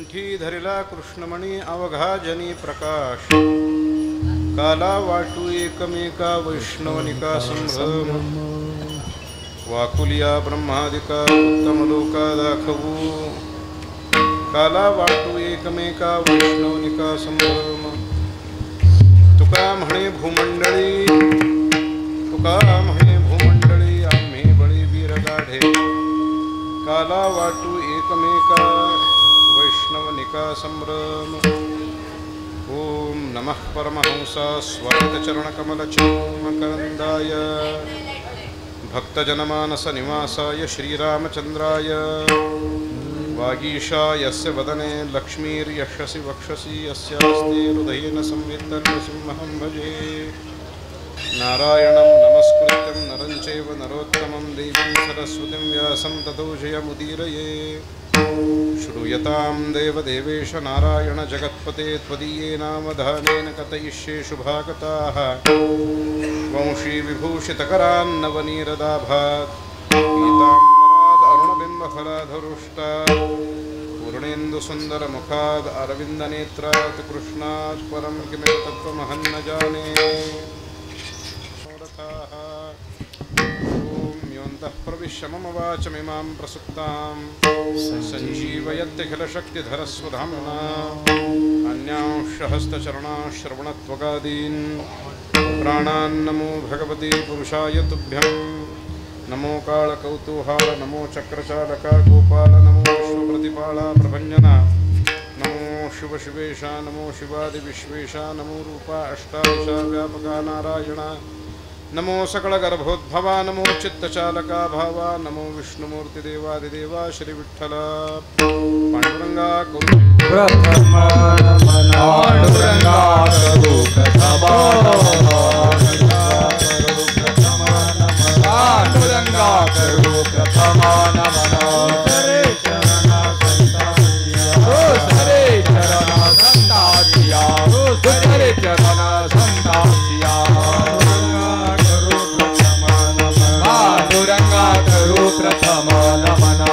कंठी धरिला कृष्णमणी अवघा जनी प्रकाश काला वाटू एकमेका वैष्णवनिका संभ्रम वाकुलिया ब्रह्मादिका उत्तम लोका दाखवू काला वाटू एकमेका वैष्णवनिका संभ्रम तुका म्हणे भूमंडळी आम्ही बळी वीरगाढे काला वाटू एकमेका वैष्णवनिका संभ्रम ओम नमः परमहंसा स्वागतचरणकमलचिन्मकरन्दाय भक्तजनमानस निवासाय श्रीरामचन्द्राय वागीशायस्य वदने लक्ष्मीर्यशसि वक्षसि यस्यास्ते हृदयेन संवित्तं नृसिंहं भजे नारायणं नमस्कृत्यं नरं चैव नरोत्तमं देवीं सरस्वतीं व्यासं ततो जयमुदीरये श्रूयतां देवदेवेश नारायण जगत्पते त्वदीये नामधानेन कथयिष्ये शुभागताः वंशी विभूषितकरान्नवनीरदाभात् पीताम्बराद् अरुणबिम्बफलाधरुष्टात् पूर्णेन्दुसुन्दरमुखाद् अरविन्दनेत्रात् कृष्णात् परं किमिति तत्त्वमहं न जाने प्रविश्य मम वाचमिमां प्रसुप्तां सञ्जीवयत्यखिलशक्तिधरस्वधाम्ना अन्यांश हस्तचरणाश्रवणत्वगादीन् प्राणान् नमो भगवते पुरुषाय तुभ्यं नमो कालकौतूहाल नमो चक्रचालका गोपाल नमो विश्वप्रतिपाला प्रभञ्जना नमो शिवशिवेशा नमो शिवादिविश्वेशा नमो रूपा अष्टादशा व्यापका नारायणा नमो सकलगर्भोद्भवा नमो चित्तचालका भावा नमो विष्णुमूर्तिदेवादिदेवा श्री विठ्ठल पांडुरंगा गुरु प्रथमा पांडुरंगा गुरु प्रथमा पांडुरंगा गुरु प्रथमा नमः सरे चरण संतासिया सरे चरण संतासिया पांडुरंगा गुरु प्रथम नमना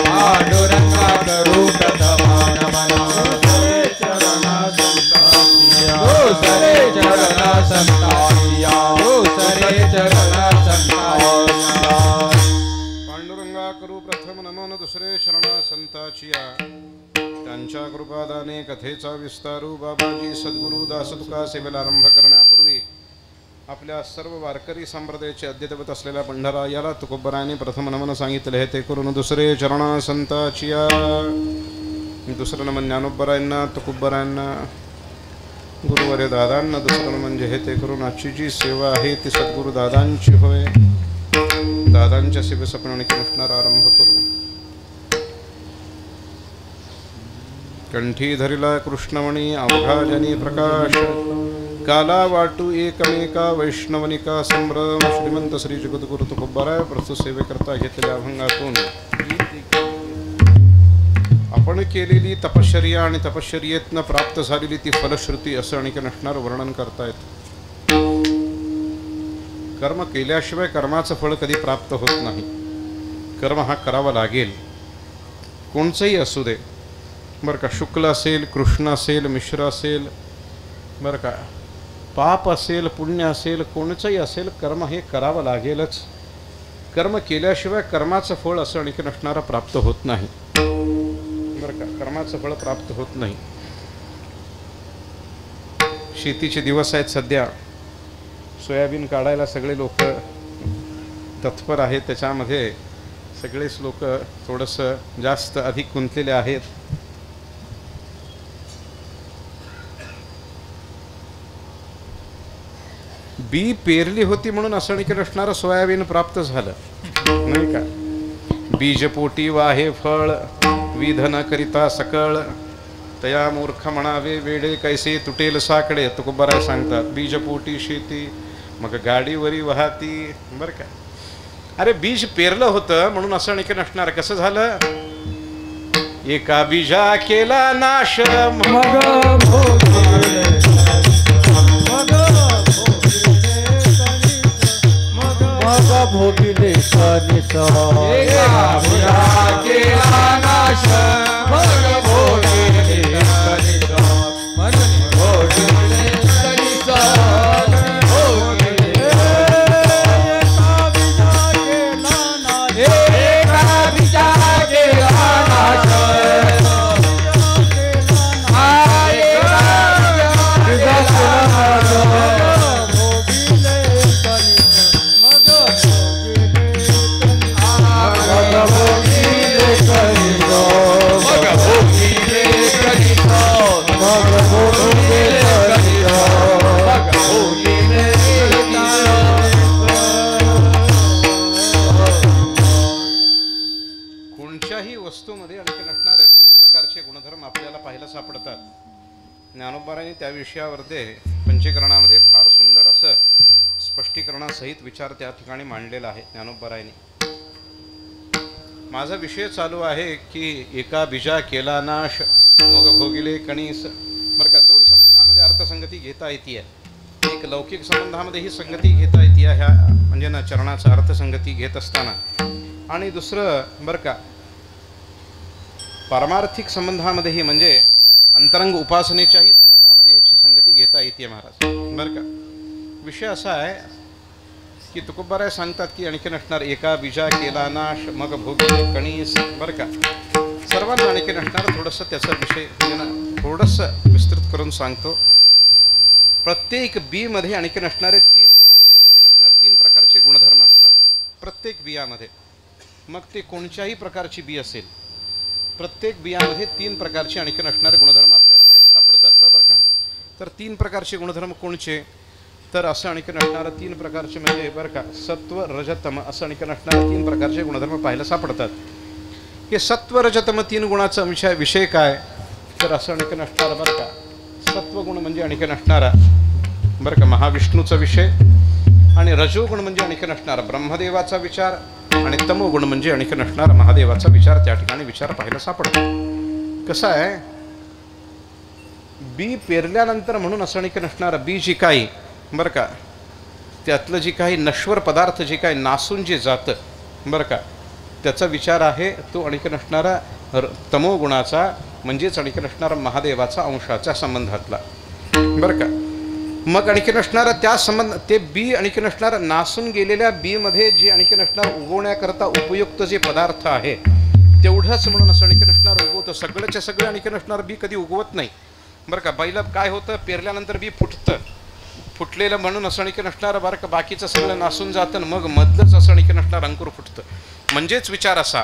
पांडुरंगा गुरु प्रथम नमना सरे चरण संतासिया सरे चरण संतासिया पांडुरंगा करू प्रथम नमन दुसरे शरणा संताचिया त्यांच्या कृपादाने कथेचा विस्तारू बाबाजी सद्गुरु दासतुका सेवेला आरंभ करण्यापूर्वी आपल्या सर्व वारकरी संप्रदायाचे अद्ययावत असलेल्या पंढरा याला तुकोबराने प्रथम नमन सांगितले ते करून दुसरे चरणा संताचिया दुसरं नमन ज्ञानोबरायांना तुकोबरायांना गुरुवर्य दादांना दुसरं म्हणजे हे ते करून आजची जी सेवा आहे ती सद्गुरु दादांची होय दादांच्या सेवेसपणाने कृष्णाला आरंभ करू कंठी धरिला कृष्णमणी अवघा जनी प्रकाश काला वाटू एकमेका वैष्णवनिका संभ्रम श्रीमंत श्री जगद्गुरु तुकोबाराय प्रस्तुत सेवेकरता घेतलेल्या अभंगातून आपण केलेली तपश्चर्या आणि तपश्चर्येतनं प्राप्त झालेली ती फलश्रुती असं आणखी नसणारं वर्णन करतायत कर्म केल्याशिवाय कर्माचं फळ कधी प्राप्त होत नाही कर्म हा करावा लागेल कोणचंही असू दे बरं का शुक्ल असेल कृष्ण असेल मिश्र असेल बरं का पाप असेल पुण्य असेल कोणचंही असेल कर्म हे करावं लागेलच कर्म केल्याशिवाय कर्माचं फळ असं आणखी नसणारं प्राप्त होत नाही बरं का कर्माचं फळ प्राप्त होत नाही शेतीचे दिवस आहेत सध्या सोयाबीन काढायला सगळे लोक तत्पर आहेत त्याच्यामध्ये सगळेच लोक थोडंसं जास्त अधिक गुंतलेले आहेत बी पेरली होती म्हणून असं निकट असणारं सोयाबीन प्राप्त झालं नाही का बीजपोटी वाहे फळ विधन करिता सकळ तया मूर्ख म्हणावे वेडे कैसे तुटेल साकडे तुकोबराय सांगतात बीजपोटी शेती मग गाडीवरी वाहती बरं का अरे बीज पेरलं होतं म्हणून असं निकट असणार कसं झालं एका बीजा केला नाश मग भोगिले कनिस एका भिजा केला नाश मग भोगिले कनिस म्हणून भोगिले कनिस भोगिले एका भिजा केला नाश कोणत्याही वस्तूमध्ये आणखी नसणारे तीन प्रकारचे गुणधर्म आपल्याला पाहायला सापडतात. ज्ञानोबारांनी त्या विषयावरती पंचीकरणामध्ये फार सुंदर असं स्पष्टीकरणासहित विचार त्या ठिकाणी मांडलेला आहे ज्ञानोबारांनी. माझा विषय चालू आहे की एका बीजा केला नाश मग भोगिले कणीस. बरं का, दोन संबंधामध्ये अर्थसंगती घेता येते. एक लौकिक संबंधामध्ये ही संगती घेता येते ह्या म्हणजे ना चरणाचा अर्थसंगती घेत असताना, आणि दुसरं बरं का पारमार्थिक संबंधामध्येही म्हणजे अंतरंग उपासनेच्याही संबंधामध्ये ह्याची संगती घेता येते महाराज. बरं का, विषय असा आहे की तुकोबाराय सांगतात की आणखी नसणार एका बीजा केला नाश मग भोगिले कणीस. बरं का, सर्वांना आणखी नसणार थोडंसं त्याचा विषय थोडंसं विस्तृत करून सांगतो. प्रत्येक बी मध्ये आणखी नसणारे तीन गुणाचे आणखी नसणारे तीन प्रकारचे गुणधर्म असतात प्रत्येक बियामध्ये. मग ते कोणत्याही प्रकारची बी असेल, प्रत्येक बियामध्ये तीन प्रकारचे आणखी नसणारे गुणधर्म आपल्याला पाहायला सापडतात. बरोबर का, तर तीन प्रकारचे गुणधर्म कोणचे, तर असं आणखी नसणारं तीन प्रकारचे म्हणजे बरं का सत्व रजतम असं आणखी नसणारे तीन प्रकारचे गुणधर्म पाहायला सापडतात. हे सत्व रजतम तीन गुणाचा विषय काय, तर असं आणखी नसणारं बरं का सत्वगुण म्हणजे आणखी नसणारा बरं का महाविष्णूचा विषय, आणि रजोगुण म्हणजे आणखी नसणारा ब्रह्मदेवाचा विचार, आणि तमोगुण म्हणजे आणखी नसणारा महादेवाचा विचार त्या ठिकाणी विचार पाहायला सापडतो. कसं आहे, बी पेरल्यानंतर म्हणून असं आणखी नसणारं बी जी काही बरं का त्यातलं जी काही नश्वर पदार्थ जे काही नासून जे जातं बरं का त्याचा विचार आहे तो आणखी नसणारा तमोगुणाचा म्हणजेच आणखी नसणारा महादेवाचा अंशाच्या संबंधातला. बरं का, मग आणखी नसणारा त्या संबंध ते बी आणखी नसणारा नासून गेलेल्या बी मध्ये जे आणखी नसणार उगवण्याकरता उपयुक्त जे पदार्थ आहे तेवढंच म्हणून असं आणखी नसणार उगवतं. सगळ्याच्या सगळं आणखी नसणार बी कधी उगवत नाही. बरं का, बैला काय होतं पेरल्यानंतर बी फुटतं, फुटलेलं म्हणून असं आणखी नसणारं बरं का बाकीचं सगळं नासून जातं, मग मधलंच असं आणखी नसणार अंकुर फुटतं. म्हणजेच विचार असा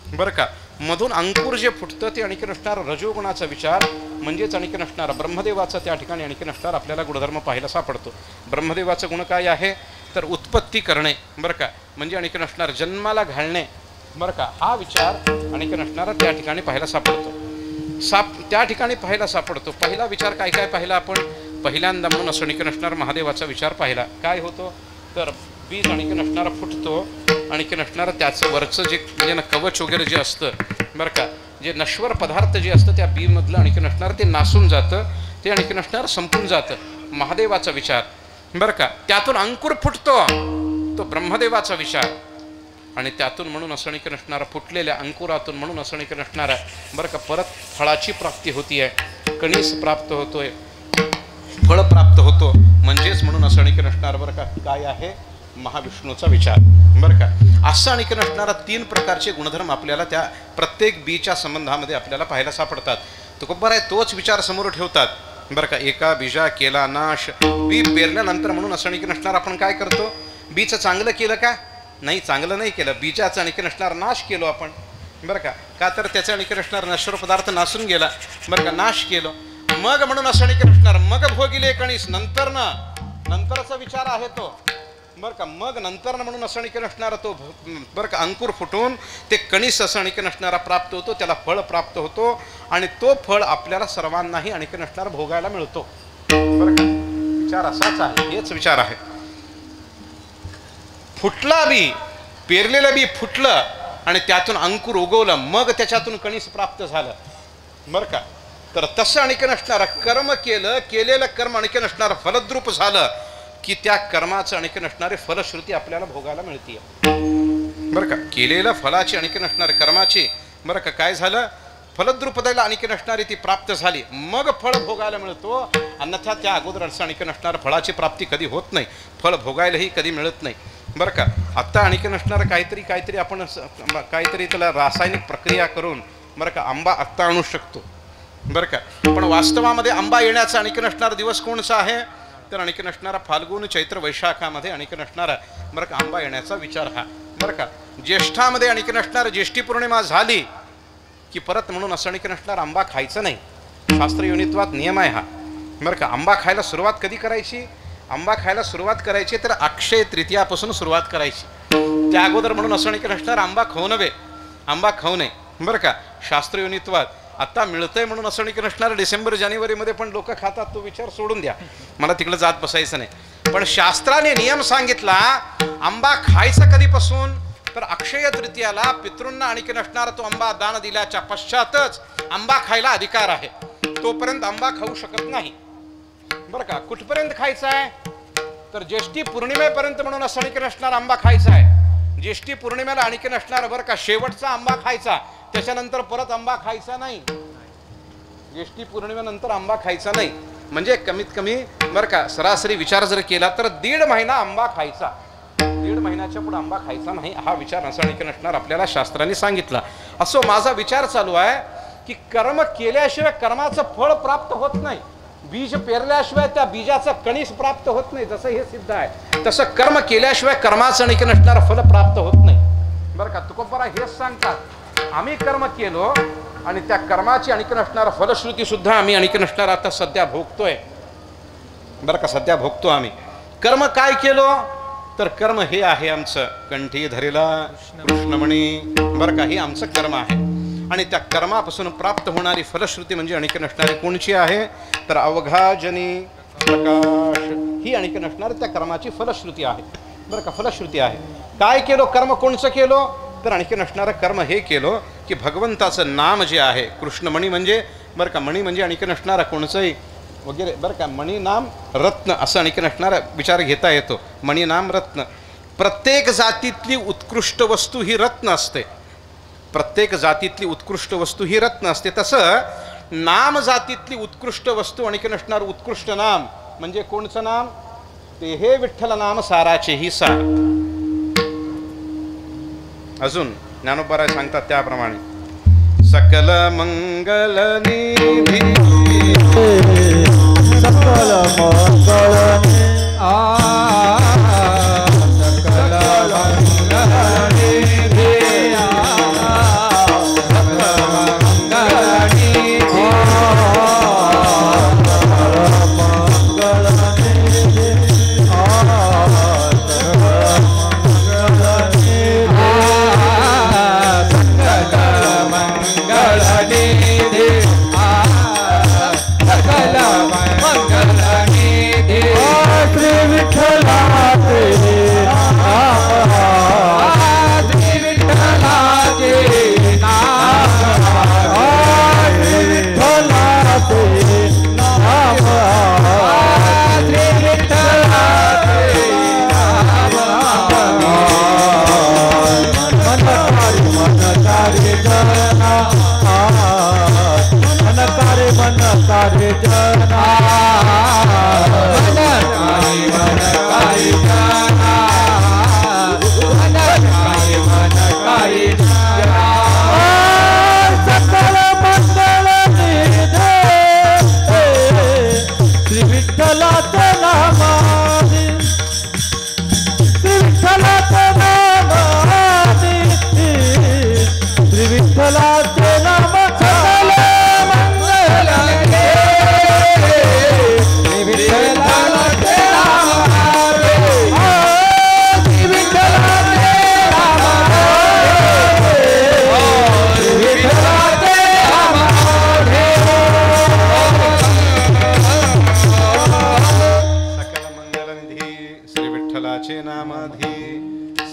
बरं का, मधून अंकुर जे फुटतं ते आणखी नसणार रजोगुणाचा विचार म्हणजेच आणखी नसणारा ब्रह्मदेवाचा त्या ठिकाणी आणखी नसणार आपल्याला गुणधर्म पाहायला सापडतो. ब्रह्मदेवाचं गुण काय आहे, तर उत्पत्ती करणे बरं का म्हणजे आणखी नसणार जन्माला घालणे बरं का, हा विचार आणखी नसणारा त्या ठिकाणी पाहायला सापडतो. त्या ठिकाणी पाहायला सापडतो. पहिला विचार काय काय पाहिला आपण, पहिल्यांदा म्हणून असं आणखी नसणार महादेवाचा विचार पाहिला. काय होतो, तर बीज आणखी नसणारा फुटतो, आणखी नसणारं त्याचं वरचं जे म्हणजे ना कवच वगैरे जे असतं बरं का, जे नश्वर पदार्थ जे असतं त्या बी मधलं आणखी नसणारं ते नासून जातं, ते आणखी नसणारं संपून जातं. महादेवाचा विचार बरं का, त्यातून अंकुर फुटतो तो ब्रह्मदेवाचा विचार, आणि त्यातून म्हणून असं आणखी नसणारा फुटलेल्या अंकुरातून म्हणून असं आणखी नसणारा बरं का परत फळाची प्राप्ती होतीये, कणीस प्राप्त होतोय, फळ प्राप्त होतो. म्हणजेच म्हणून असं आणखी नसणार बरं का काय आहे महाविष्णूचा विचार बरं का. असं आणखी नसणारा तीन प्रकारचे गुणधर्म आपल्याला त्या प्रत्येक बीच्या संबंधामध्ये आपल्याला पाहायला सापडतात. तुकोबार आहे तोच विचार समोर ठेवतात बरं का. एका बीजा केला नाश, बी पेरल्यानंतर म्हणून असं आणखी नसणार आपण काय करतो, बीचं चांगलं केलं का, नाही चांगलं नाही केलं, बीजाचा आणखी नसणार नाश केलो आपण बरं का. का तर त्याचा आणखी नसणार नश्वर पदार्थ नासून गेला बरं का, नाश केलो. मग म्हणून असं आणखी नसणार मग भोगिले कणीस, नंतर ना नंतरचा विचार आहे तो बरं का. मग नंतर म्हणून असं आणखी नसणारा तो बरं का अंकुर फुटून ते कणीस असं आणखी नसणारा प्राप्त होतो, त्याला फळ प्राप्त होतो, आणि तो फळ आपल्याला सर्वांनाही आणखी नसणारा भोगायला मिळतो बरं का. विचार असाच आहे, हेच विचार आहे. फुटला बी, पेरलेलं बी फुटलं आणि त्यातून अंकुर उगवलं, मग त्याच्यातून कणीस प्राप्त झालं बरं का. तर तसं आणखी नसणारं कर्म केलं, केलेलं कर्म आणखी नसणारं फलद्रूप झालं, की त्या कर्माचं आणखी नसणारी फलश्रुती आपल्याला भोगायला मिळते बरं का. केलेल्या फलाची आणखी नसणारी कर्माची बरं का काय झालं, फलद्रुपदाला आणखी नसणारी ती प्राप्त झाली, मग फळ भोगायला मिळतो. अन्यथा त्या अगोदर असं आणखी नसणारं फळाची प्राप्ती कधी होत नाही, फळ भोगायलाही कधी मिळत नाही बरं का. आत्ता आणखी नसणारं काहीतरी आपण काहीतरी त्याला रासायनिक प्रक्रिया करून बरं का आंबा आत्ता आणू शकतो बरं का. पण वास्तवामध्ये आंबा येण्याचा आणखी नसणारा दिवस कोणचा आहे तर आणखी नसणारा फाल्गुन चैत्र वैशाखामध्ये आणखी नसणारा बरं का आंबा येण्याचा विचार हा बरं का. ज्येष्ठामध्ये आणखी नसणारा ज्येष्ठी पौर्णिमा झाली की परत म्हणून असं आणखी नसणारा आंबा खायचं नाही. शास्त्र योनित्वात नियम आहे हा बरं का. आंबा खायला सुरुवात कधी करायची, आंबा खायला सुरुवात करायची तर अक्षय तृतीयापासून सुरुवात करायची. त्या अगोदर म्हणून असं आणखी नसणारा आंबा खाऊ नये, आंबा खाऊ नये बरं का. शास्त्र योनित्वात आता मिळतंय म्हणून असं आणखी नसणारं डिसेंबर जानेवारीमध्ये पण लोक खातात, तो विचार सोडून द्या, मला तिकडे जात बसायचं नाही. पण शास्त्राने नियम सांगितला आंबा खायचा कधीपासून तर अक्षय तृतीयाला पितृंना आणखी नसणारा तो आंबा दान दिल्याच्या पश्चातच आंबा खायला अधिकार आहे, तोपर्यंत आंबा खाऊ शकत नाही बरं का. कुठपर्यंत खायचा आहे तर ज्येष्ठी पौर्णिमेपर्यंत म्हणून असं आणखी नसणारा आंबा खायचा आहे. ज्येष्ठी पौर्णिमेला आणखी नसणारा बरं का शेवटचा आंबा खायचा, त्याच्यानंतर परत आंबा खायचा नाही. ज्येष्ठी पौर्णिमेनंतर आंबा खायचा नाही म्हणजे कमीत कमी बरं का सरासरी विचार जर केला तर 1.5 महिना आंबा खायचा, 1.5 महिन्याच्या पुढे आंबा खायचा नाही. हा विचार असा आणखी नसणार आपल्याला शास्त्राने सांगितला. असो माझा विचार चालू आहे की कर्म केल्याशिवाय कर्माचं फळ प्राप्त होत नाही, बीज पेरल्याशिवाय त्या बीजाचं कणीस प्राप्त होत नाही. जसं हे सिद्ध आहे तसं कर्म केल्याशिवाय कर्माचं आणखी नसणारं फल प्राप्त होत नाही बरं का. तुकोबरा हेच सांगतात, आम्ही कर्म केलो आणि त्या कर्माची आणखी नसणारा फलश्रुती सुद्धा आम्ही आणखी नसणारा आता सध्या भोगतोय बरं का. सध्या भोगतो आम्ही. कर्म काय केलो तर कर्म हे आहे आमचं कंठी धरेला कृष्णमणी बरं का. हे आमचं कर्म आहे आणि त्या कर्मापासून प्राप्त होणारी फलश्रुती म्हणजे आणखी नसणारी कोणची आहे तर अवघाजनी प्रकाश, ही आणखी नसणारी त्या कर्माची फलश्रुती आहे बरं का. फलश्रुती आहे. काय केलो कर्म कोणचं केलो तर आणखी नसणारं कर्म हे केलो की भगवंताचं नाम जे आहे कृष्णमणी म्हणजे बरं का, मणी म्हणजे आणखी नसणारा कोणचंही वगैरे बरं का. मणी नाम रत्न असं आणखी नसणारा विचार घेता येतो. मणी नाम रत्न, प्रत्येक जातीतली उत्कृष्ट वस्तू ही रत्न असते, प्रत्येक जातीतली उत्कृष्ट वस्तू ही रत्न असते. तसं नाम जातीतली उत्कृष्ट वस्तू आणखी नसणार उत्कृष्ट नाम म्हणजे कोणचं नाम ते हे विठ्ठल नाम साराचे ही सार. अजून ज्ञानोबा सांगतात त्याप्रमाणे सकल मंगल निधी सकल मंगल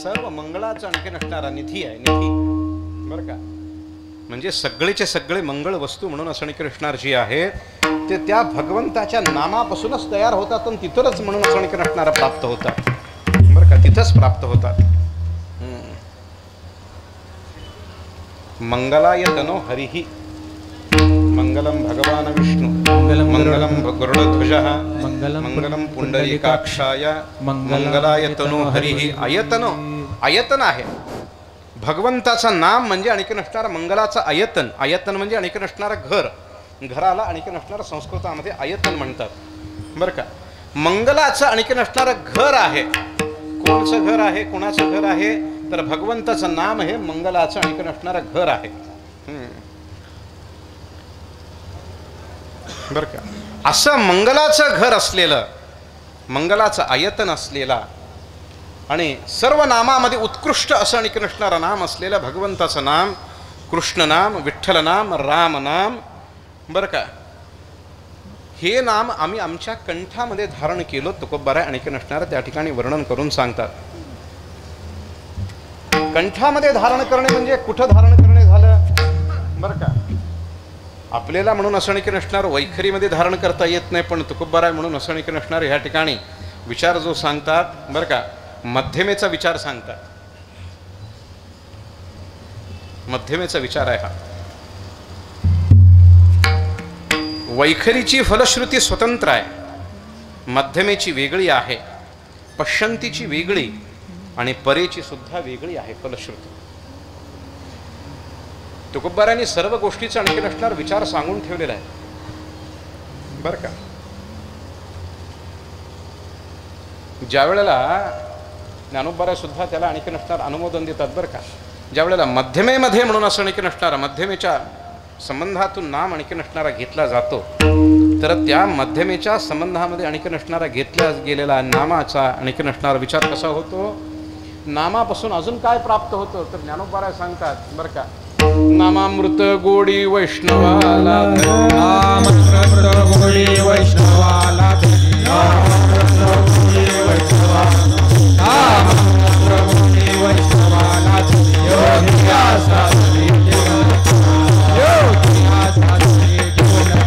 सर्व मंगळाचा आणखी नसणारा निधी आहे. निधी बरं का. म्हणजे सगळेचे सगळे मंगळ वस्तू म्हणून असं कृष्णार जी आहे ते त्या भगवंताच्या नामापासूनच तयार होतात आणि तिथूनच म्हणून असं कृष्णाला प्राप्त होतात बरं का, तिथंच प्राप्त होतात. मंगलाय तनो हरिहि मंगलम भगवान विष्णू मंगलम गरुडध्वजः मंगलम पुंडरीकाक्षाय मंगलाय तनो हरिहि. आयतन आहे भगवंताचं नाम म्हणजे आणखी नसणारा मंगलाचं आयतन. आयतन म्हणजे आणखी नसणारा घर, घराला आणखी नसणारा संस्कृतामध्ये आयतन म्हणतात बरं का. मंगलाचं आणखी नसणारं घर आहे. कोणचं घर आहे, कोणाचं घर आहे तर भगवंताचं नाम हे मंगलाचं आणखी नसणारं घर आहे बरं का. असं मंगलाचं घर असलेलं, मंगलाचं आयतन असलेला आणि सर्व नामामध्ये उत्कृष्ट असं आणखी नसणारं नाम असलेलं भगवंताचं नाम कृष्ण नाम, विठ्ठल नाम, राम नाम बरं का. हे नाम आम्ही आमच्या कंठामध्ये धारण केलं. तुकोबाराय आणखी नसणारं त्या ठिकाणी वर्णन करून सांगतात. कंठामध्ये धारण करणे म्हणजे कुठं धारण करणे झालं बरं का. आपल्याला म्हणून असं की नसणार वैखरीमध्ये धारण करता येत नाही, पण तुकोबाराय म्हणून असं की नसणार ह्या ठिकाणी विचार जो सांगतात बरं का, मध्यमेचा विचार सांगतात. मध्यमेचा विचार आहे हा. वैखरीची फलश्रुती स्वतंत्र आहे, मध्यमेची वेगळी आहे, पश्यंतीची वेगळी आणि परेची सुद्धा वेगळी आहे फलश्रुती. तुकोबारायांनी सर्व गोष्टीचा आणखी नसणार विचार सांगून ठेवलेला आहे बरं का. ज्या वेळेला ज्ञानोबाराय सुद्धा त्याला आणखी नसणार अनुमोदन देतात बरं का. ज्या वेळेला मध्यमेमध्ये म्हणून असं आणखी नसणारा मध्यमेच्या संबंधातून नाम आणखी नसणारा घेतला जातो तर त्या मध्यमेच्या संबंधामध्ये आणखी नसणारा घेतला गेलेला नामाचा आणखी नसणारा विचार कसा होतो, नामापासून अजून काय प्राप्त होतं तर ज्ञानोबाराय सांगतात बरं का. नामामृत गोडी वैष्णवाला, नामामृत गोडी वैष्णवाला, नामामृत गोडी वैष्णवाला, नामामृत गोडी वैष्णवाला, योगिया साधरी जीवन, योगिया साधरी जीवन,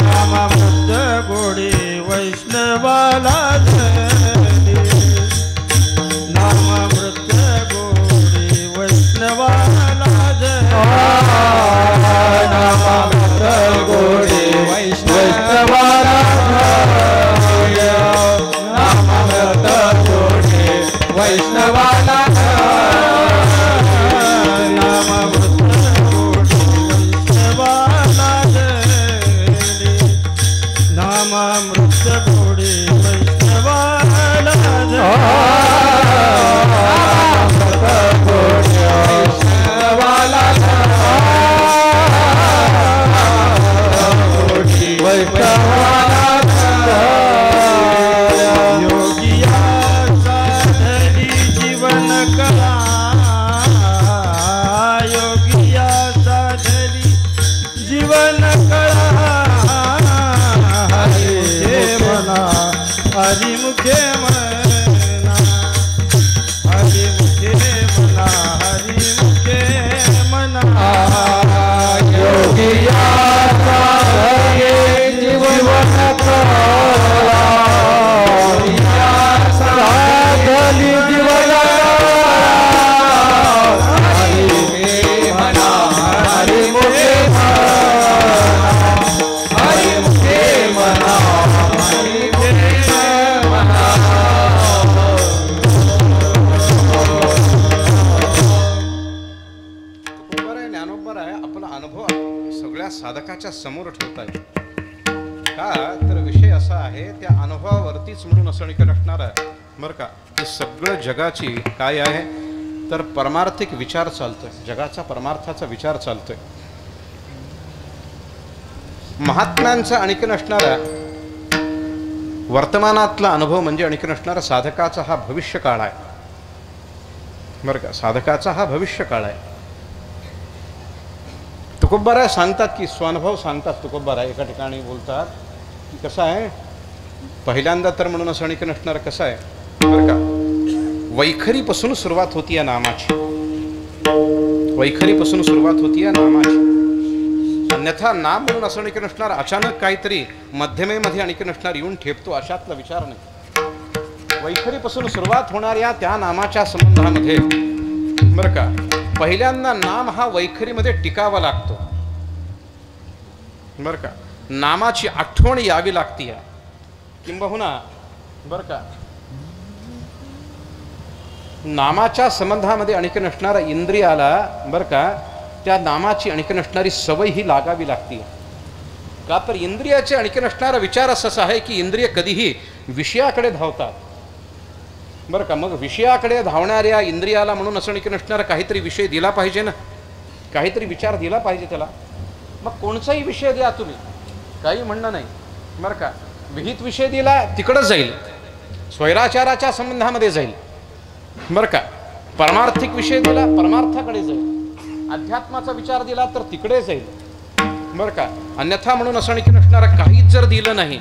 नामामृत गोडी वैष्णवाला, साधकाच्या समोर ठेवता येईल का तर विषय असा आहे त्या अनुभवावरतीच म्हणून असं नसणार आहे बरं का. ते सगळं जगाची काय आहे तर परमार्थिक विचार चालतोय, जगाचा परमार्थाचा विचार चालतोय. महात्म्यांचा आणखी नसणारा वर्तमानातला अनुभव म्हणजे आणखी नसणारा साधकाचा हा भविष्य काळ आहे बरं का. साधकाचा हा भविष्य काळ आहे. तुकोबाराय सांगतात की स्वानुभव सांगतात. तुकोबाराय एका ठिकाणी बोलतात की कसं आहे पहिल्यांदा तर म्हणून असं आणखी नसणारं कसं आहे बरं का, वैखरीपासून सुरुवात होती या नामाची. वैखरीपासून सुरुवात होती या नामाची. अन्यथा नाम म्हणून असं आणखी नसणार, अचानक काहीतरी मध्यमेमध्ये आणखी नसणार येऊन ठेपतो अशातला विचार नाही. वैखरीपासून सुरुवात होणाऱ्या त्या नामाच्या संबंधामध्ये बरं का, पहिल्यांदा नाम हा वैखरीमध्ये टिकावा लागतो. बरं का, नामाची आठवण यावी लागते. किंबहुना बरं का, नामाच्या संबंधामध्ये आणखी नसणारा इंद्रियाला बरं का, त्या नामाची आणखी नसणारी सवय ही लागावी लागते. का तर इंद्रियाचे आणखी नसणारा विचार असा आहे की इंद्रिय कधीही विषयाकडे धावतात. बरं का, मग विषयाकडे धावणाऱ्या इंद्रियाला म्हणून असं आणखी नसणारा काहीतरी विषय दिला पाहिजे ना, काहीतरी विचार दिला पाहिजे त्याला. मग कोणताही विषय द्या तुम्ही, काही म्हणणं नाही. बरं का, विहित विषय दिला तिकडं जाईल, स्वैराचाराच्या संबंधामध्ये जाईल. बरं का, परमार्थिक विषय दिला परमार्थाकडे जाईल, अध्यात्माचा विचार दिला तर तिकडे जाईल. बरं का, अन्यथा म्हणून असं आणखी नसणारा काहीच जर दिलं नाही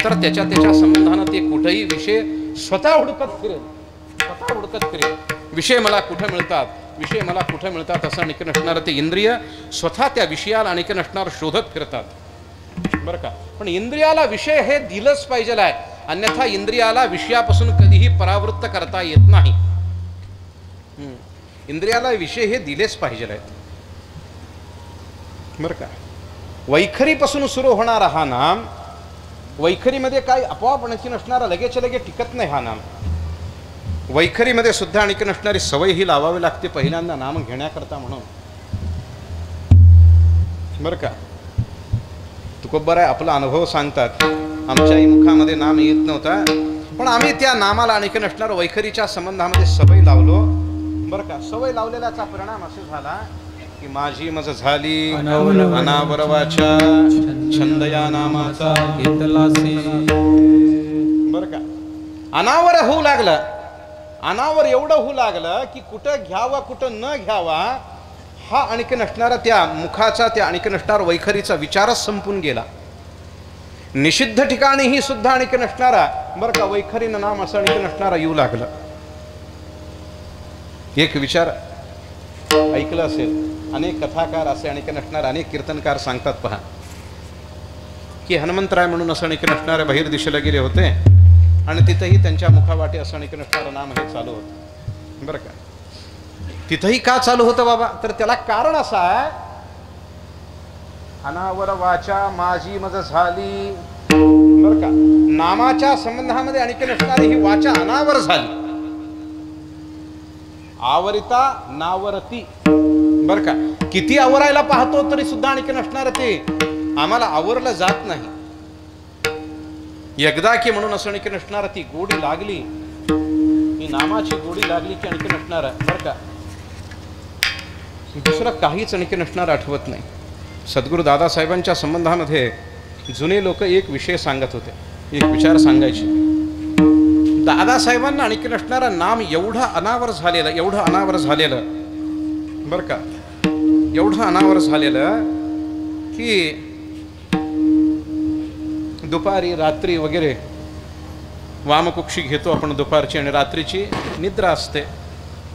तर त्याच्या संबंधानं ते कुठेही विषय स्वतः हुडकत फिरेल, स्वतः हुडकत फिरेल. विषय मला कुठे मिळतात, विषय मला कुठे मिळतात असं आणखी नसणारं ते इंद्रिय स्वतः त्या विषयाला आणखी नसणार शोधत फिरतात. बरं का, पण इंद्रियाला विषय हे दिलंच पाहिजे आहे, अन्यथा इंद्रियाला विषयापासून कधीही परावृत्त करता येत नाही. इंद्रियाला विषय हे दिलेच पाहिजे आहेत. बरं का, वैखरीपासून सुरू होणारा हा नाम, वैखरीमध्ये काय आपोआप आणखी नसणारा लगेच टिकत नाही हा नाम. वैखरीमध्ये सुद्धा आणखी नसणारी सवय ही लावावी लागते पहिल्यांदा नाम घेण्याकरता म्हणून. बरं का, तुकोबर आहे आपला अनुभव सांगतात, आमच्याही मुखामध्ये नाम येत नव्हता, पण आम्ही त्या नामाला आणखी नसणार वैखरीच्या संबंधामध्ये सवय लावलो. बरं का, सवय लावलेल्याचा परिणाम असे झाला की माझी मज झाली अनावर वाचा छंद या नामाचा घेतलासी. बरं का, अनावर होऊ लागलं, अनावर एवढं होऊ लागलं की कुठं घ्यावा कुठं न घ्यावा हा आणखी नसणारा त्या मुखाचा त्या आणखी नसणार वैखरीचा विचारच संपून गेला. निषिद्ध ठिकाणीही सुद्धा आणखी नसणारा बरं का वैखरीनं नाम असं आणखी नसणारा येऊ लागलं. एक विचार ऐकलं असेल, अनेक कथाकार असे आणखी नसणार अनेक कीर्तनकार सांगतात पहा की हनुमंतराय म्हणून असं आणखी नसणारे बाहेर दिशेला गेले होते आणि तिथंही त्यांच्या मुखावाटे असं आणखी नसणारं नाम हे चालू होतं. बरं का, तिथंही का चालू होतं बाबा, तर त्याला कारण असं आहे, अनावर वाचा माझी मज झाली. बरं का, नामाच्या संबंधामध्ये आणखी नसणारी ही वाचा अनावर झाली. आवरिता नावरती. बरं का, किती आवरायला पाहतो तरी सुद्धा आणखी नसणार ते आम्हाला आवरलं जात नाही. एकदा की म्हणून असं आणखी नसणार ती गोडी लागली, ही नामाची गोडी लागली की आणखी नसणार. बरं का, दुसरं काहीच आणखी नसणार आठवत नाही. सद्गुरू दादासाहेबांच्या संबंधामध्ये जुने लोक एक विषय सांगत होते, एक विचार सांगायचे. दादासाहेबांना आणखी नसणारं नाम एवढं अनावर झालेलं, एवढं अनावर झालेलं. बरं का, एवढं अनावर झालेलं की दुपारी रात्री वगैरे वामकुक्षी घेतो आपण दुपारची आणि रात्रीची निद्रा असते.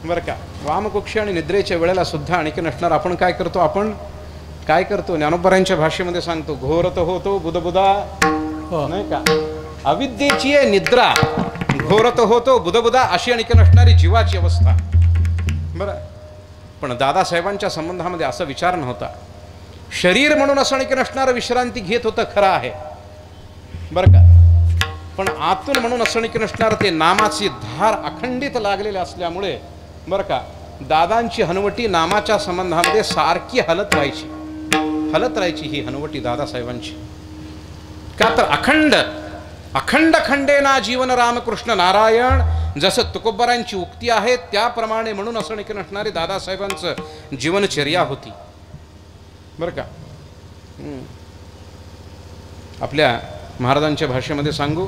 बरं का, वामकुक्षी आणि निद्रेच्या वेळेला सुद्धा आणखी नसणार आपण काय करतो, आपण काय करतो ज्ञानोबरांच्या भाषेमध्ये सांगतो, घोरत होतो बुधबुधा. नाही का, अविद्येची आहे निद्रा, घोरत होतो बुधबुधा अशी आणखी नसणारी जीवाची अवस्था. बरं, पण दादासाहेबांच्या संबंधामध्ये असा विचार नव्हता. शरीर म्हणून असं आणखी नसणारं विश्रांती घेत होतं खरं आहे. बरं का, पण आतून म्हणून असं आणखी नसणारं ते नामाची धार अखंडित लागलेले असल्यामुळे बरं का, दादांची हनुवटी नामाच्या संबंधामध्ये सारखी हलत राहायची ही हनुवटी दादासाहेबांची. का तर अखंड अखंड खंडेना जीवन रामकृष्ण नारायण, जसं तुकोबरांची उक्ती आहे त्याप्रमाणे म्हणून असं आणखी नसणारे दादासाहेबांचं जीवनचर्या होती. बरं का, आपल्या महाराजांच्या भाषेमध्ये सांगू,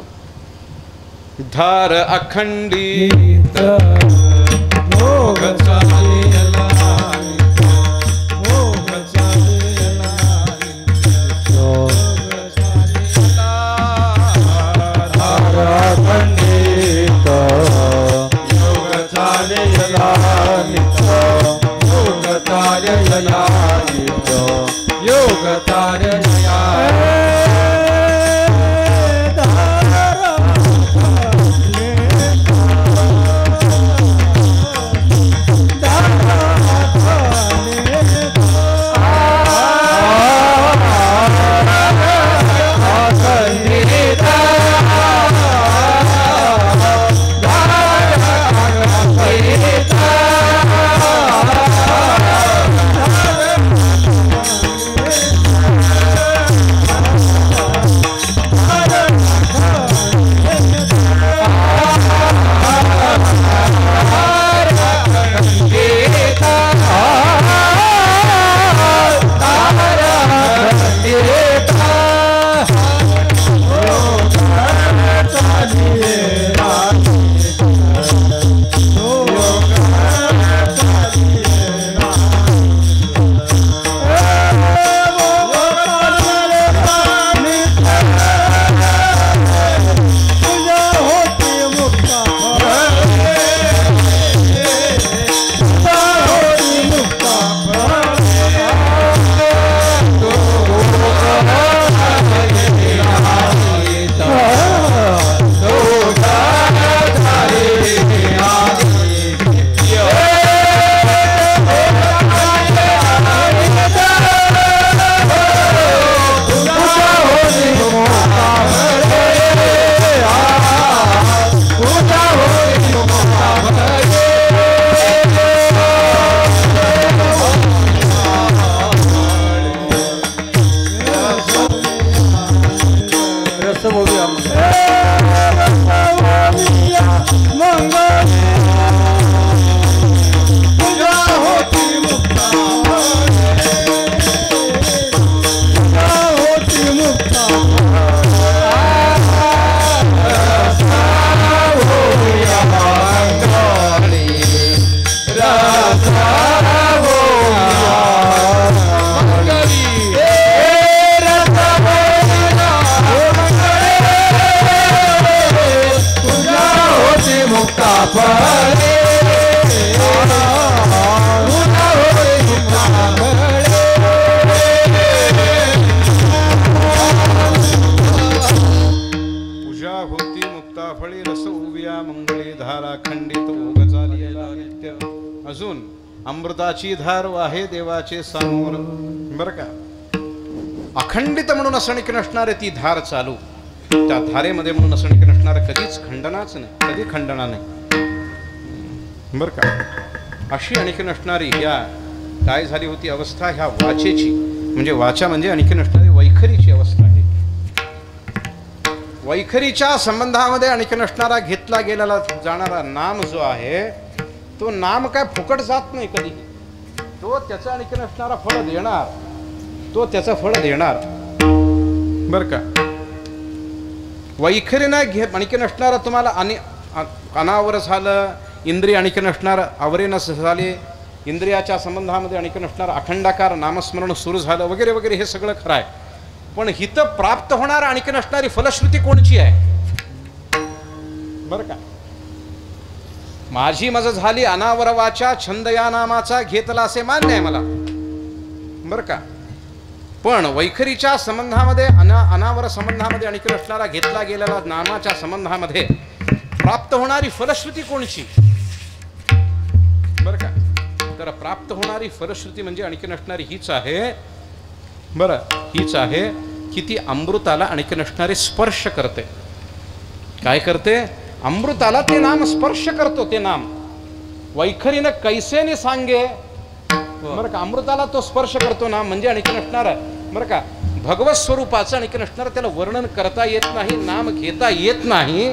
धार अखंडित भोग चालेला, भोग चालेला, धार अखंडित भोग चालेला, भोग मुक्ता फळे पुन्हा होई मुक्ता फळे पूजा होती मुक्ताफळी रस उविया मंगळी धारा खंडित ओघ चालिला नित्य. अजून अमृताची धार वाहे देवाचे समोर. बर का, अखंडित म्हणून असणिक नसणारे ती धार चालू, त्या धारेमध्ये म्हणून असणिक नसणार, कधीच खंडनाच नाही, कधी खंडना नाही. बर का, अशी अणिक नसणारी ह्या काय झाली होती अवस्था ह्या वाचेची, म्हणजे वाचा म्हणजे अणिक नसणारी वैखरीची अवस्था आहे. वैखरीच्या संबंधामध्ये अणिक नसणारा घेतला गेलेला जाणारा नाम जो आहे तो नाम काय फुकट जात नाही कधी. तो त्याचा अणिक नसणारा फळ देणार, तो त्याचं फळ देणार. बर का, वैखरीनं अणिक नसणारा तुम्हाला अनावर झालं, इंद्रिय अणिक नसणार आवरेनं झाले, इंद्रियाच्या संबंधामध्ये अणिक नसणार अखंडाकार नामस्मरण सुरू झालं वगैरे वगैरे, हे सगळं खरं आहे. पण हित प्राप्त होणार अणिक नसणारी फलश्रुती कोणची आहे? बर का, माझी मज झाली अनावर वाचा, छंद या नामाचा घेतला असे मान्य आहे मला. बर का, पण वैखरीच्या संबंधामध्ये अनावर संबंधामध्ये अणिक नसणारा घेतला गेलेला नामाच्या संबंधामध्ये प्राप्त होणारी फलश्रुती कोणची? बर का, तर प्राप्त होणारी फलश्रुती म्हणजे अणिक नसणारी हीच आहे. बरं, हीच आहे की ती अमृताला अणिक नसणारे स्पर्श करते. काय करते? अमृताला ते नाम स्पर्श करतो. ते नाम वैखरीनं कैसेने सांगे. बरं का, अमृताला तो स्पर्श करतो नाम म्हणजे अणिक नसणार. बरं का, भगवत स्वरूपाचं अणिक नसणार त्याला वर्णन करता येत नाही, नाम घेता येत नाही.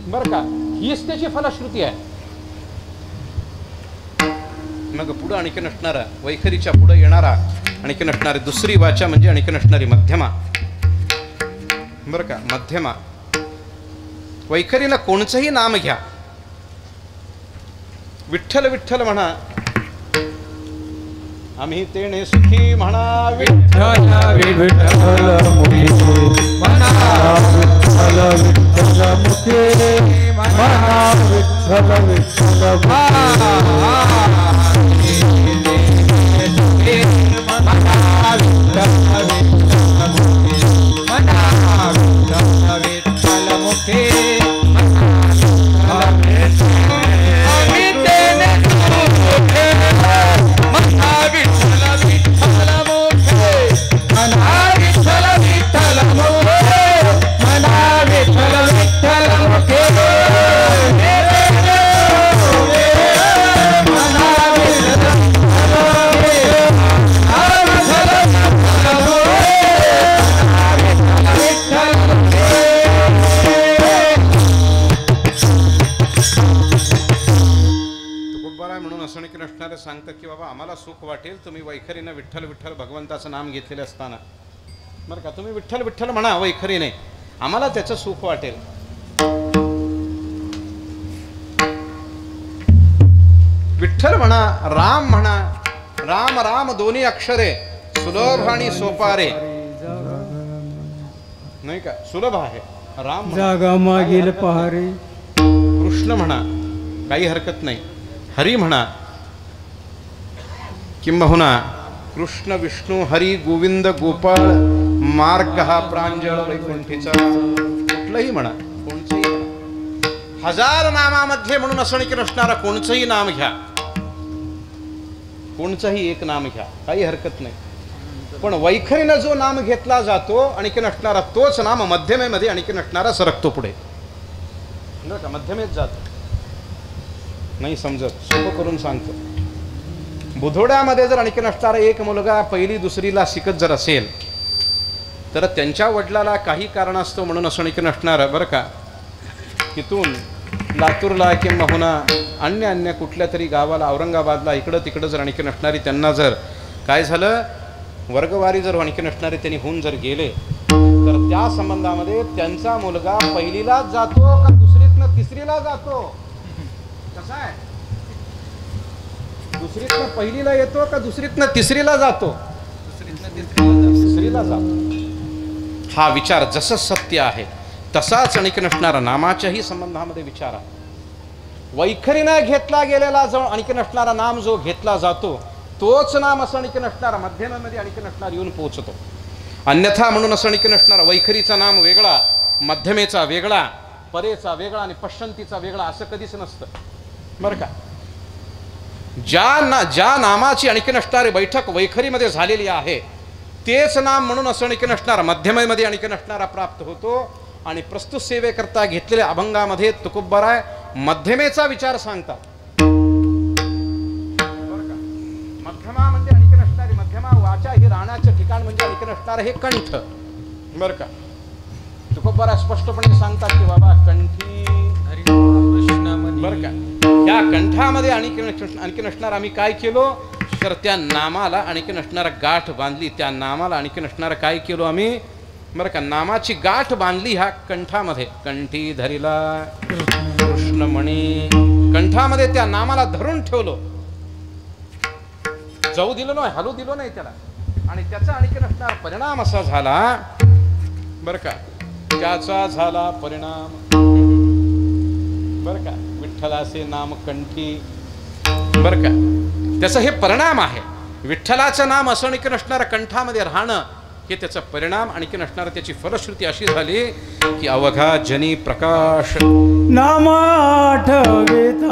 बरं का, हीच त्याची फलश्रुती आहे. मग पुढं अणिक नसणारा, वैखरीच्या पुढे येणारा अणिक नसणारी दुसरी वाचा म्हणजे अणिक नसणारी मध्यमा. बरं का, मध्यमा. वैखरीला कोणचंही नाम घ्या, विठ्ठल विठ्ठल म्हणा, आम्ही तेने सुखी म्हणा, विठ्ठल विठ्ठल मुखे म्हणा, विठ्ठल विठ्ठल मुखे म्हणा, विठ्ठल विठ्ठल सांगतात की बाबा आम्हाला सुख वाटेल तुम्ही वैखरीनं विठ्ठल विठ्ठल भगवंताचं नाम घेतलेलं असताना. बरं का, तुम्ही विठ्ठल विठ्ठल म्हणा वैखरीने, आम्हाला त्याचं सुख वाटेल. विठ्ठल म्हणा, राम म्हणा, राम राम दोन्ही अक्षरे सुलभ आणि सोपारे, नाही का, सुलभ आहे. राम जागा मागील पहारे. कृष्ण म्हणा, काही हरकत नाही. हरी म्हणा, किंबहुना कृष्ण विष्णू हरी गोविंद गोपाळ मार्ग हा प्रांजळ वैकुंठीचा, कुठलंही म्हणा, कोणचंही म्हणा. हजार नामामध्ये म्हणून असणिक नसणारा कोणचंही नाम घ्या, कोणचंही एक नाम घ्या, काही हरकत नाही. पण वैखरीनं जो नाम घेतला जातो अणिक नसणारा, तोच नाम मध्यमेमध्ये अणिक नसणारा सरकतो पुढे. का मध्यमेत जातो, नाही समजत, सोपं करून सांगतो. बुधोड्यामध्ये जर अणिक नसणारा एक मुलगा पहिली दुसरीला शिकत जर असेल तर त्यांच्या वडिलाला काही कारणास्तव म्हणून असं अणिक नसणारं, बरं का, तिथून लातूरला किंवा होना अन्य कुठल्या तरी गावाला, औरंगाबादला, इकडं तिकडं जर अणिक नसणारी त्यांना जर काय झालं, वर्गवारी जर अणिक नसणारे त्यांनी होऊन जर गेले तर त्या संबंधामध्ये त्यांचा मुलगा पहिलीलाच जातो का दुसरीतनं तिसरीला जातो? कसं आहे, दुसरीतनं पहिलीला येतो का दुसरीतनं तिसरीला जातो? तिसरीला जातो. हा विचार जसं सत्य आहे तसाच अणिक नसणारा नामाच्याही संबंधामध्ये विचार आहे. वैखरीनं घेतला गेलेला जो आणखी नसणारा नाम जो घेतला जातो तोच नाम असं आणखी नसणारा मध्यमेमध्ये आणखी नसणार येऊन पोहोचतो. अन्यथा म्हणून असं आणखी नसणारा वैखरीचा नाम वेगळा, मध्यमेचा वेगळा, परेचा वेगळा आणि पश्चंतीचा वेगळा असं कधीच नसतं बरं का. ज्या नामाची आणखी नसणारी बैठक वैखरीमध्ये झालेली आहे तेच नाम म्हणून असं आणखी नसणारा मध्यमेमध्ये आणखी नसणारा प्राप्त होतो. आणि प्रस्तुत सेवेकरता घेतलेल्या अभंगामध्ये तुकोबराय मध्यमेचा विचार सांगतात बरं का. मध्यमा म्हणजे आणखी नसणारी मध्यमा वाचा ही राहण्याचं ठिकाण म्हणजे आणखी नसणारं हे कंठ बरं का. तुकोबराय स्पष्टपणे सांगतात की बाबा कंठी बरं का. या कंठामध्ये आणखी नसणार आम्ही काय केलो तर त्या नामाला आणखी नसणारा गाठ बांधली. त्या नामाला आणखी नसणारा काय केलो आम्ही बरं का. नामाची गाठ बांधली ह्या कंठामध्ये. कंठी धरिला कृष्णमणी. कंठामध्ये त्या नामाला धरून ठेवलो, जाऊ दिलो नाही, हलू दिलो नाही त्याला. आणि त्याचा आणखी नसणारा परिणाम असा झाला बरं का. त्याचा झाला परिणाम बरं का. विठ्ठलाचे नाम कंठी बरं का. त्याचा हे परिणाम आहे. विठ्ठलाचं नाम असं आणखी नसणारं कंठामध्ये राहणं हे त्याचा परिणाम. आणखी नसणारं त्याची फलश्रुती अशी झाली की अवघा जनी प्रकाश नाम आठविता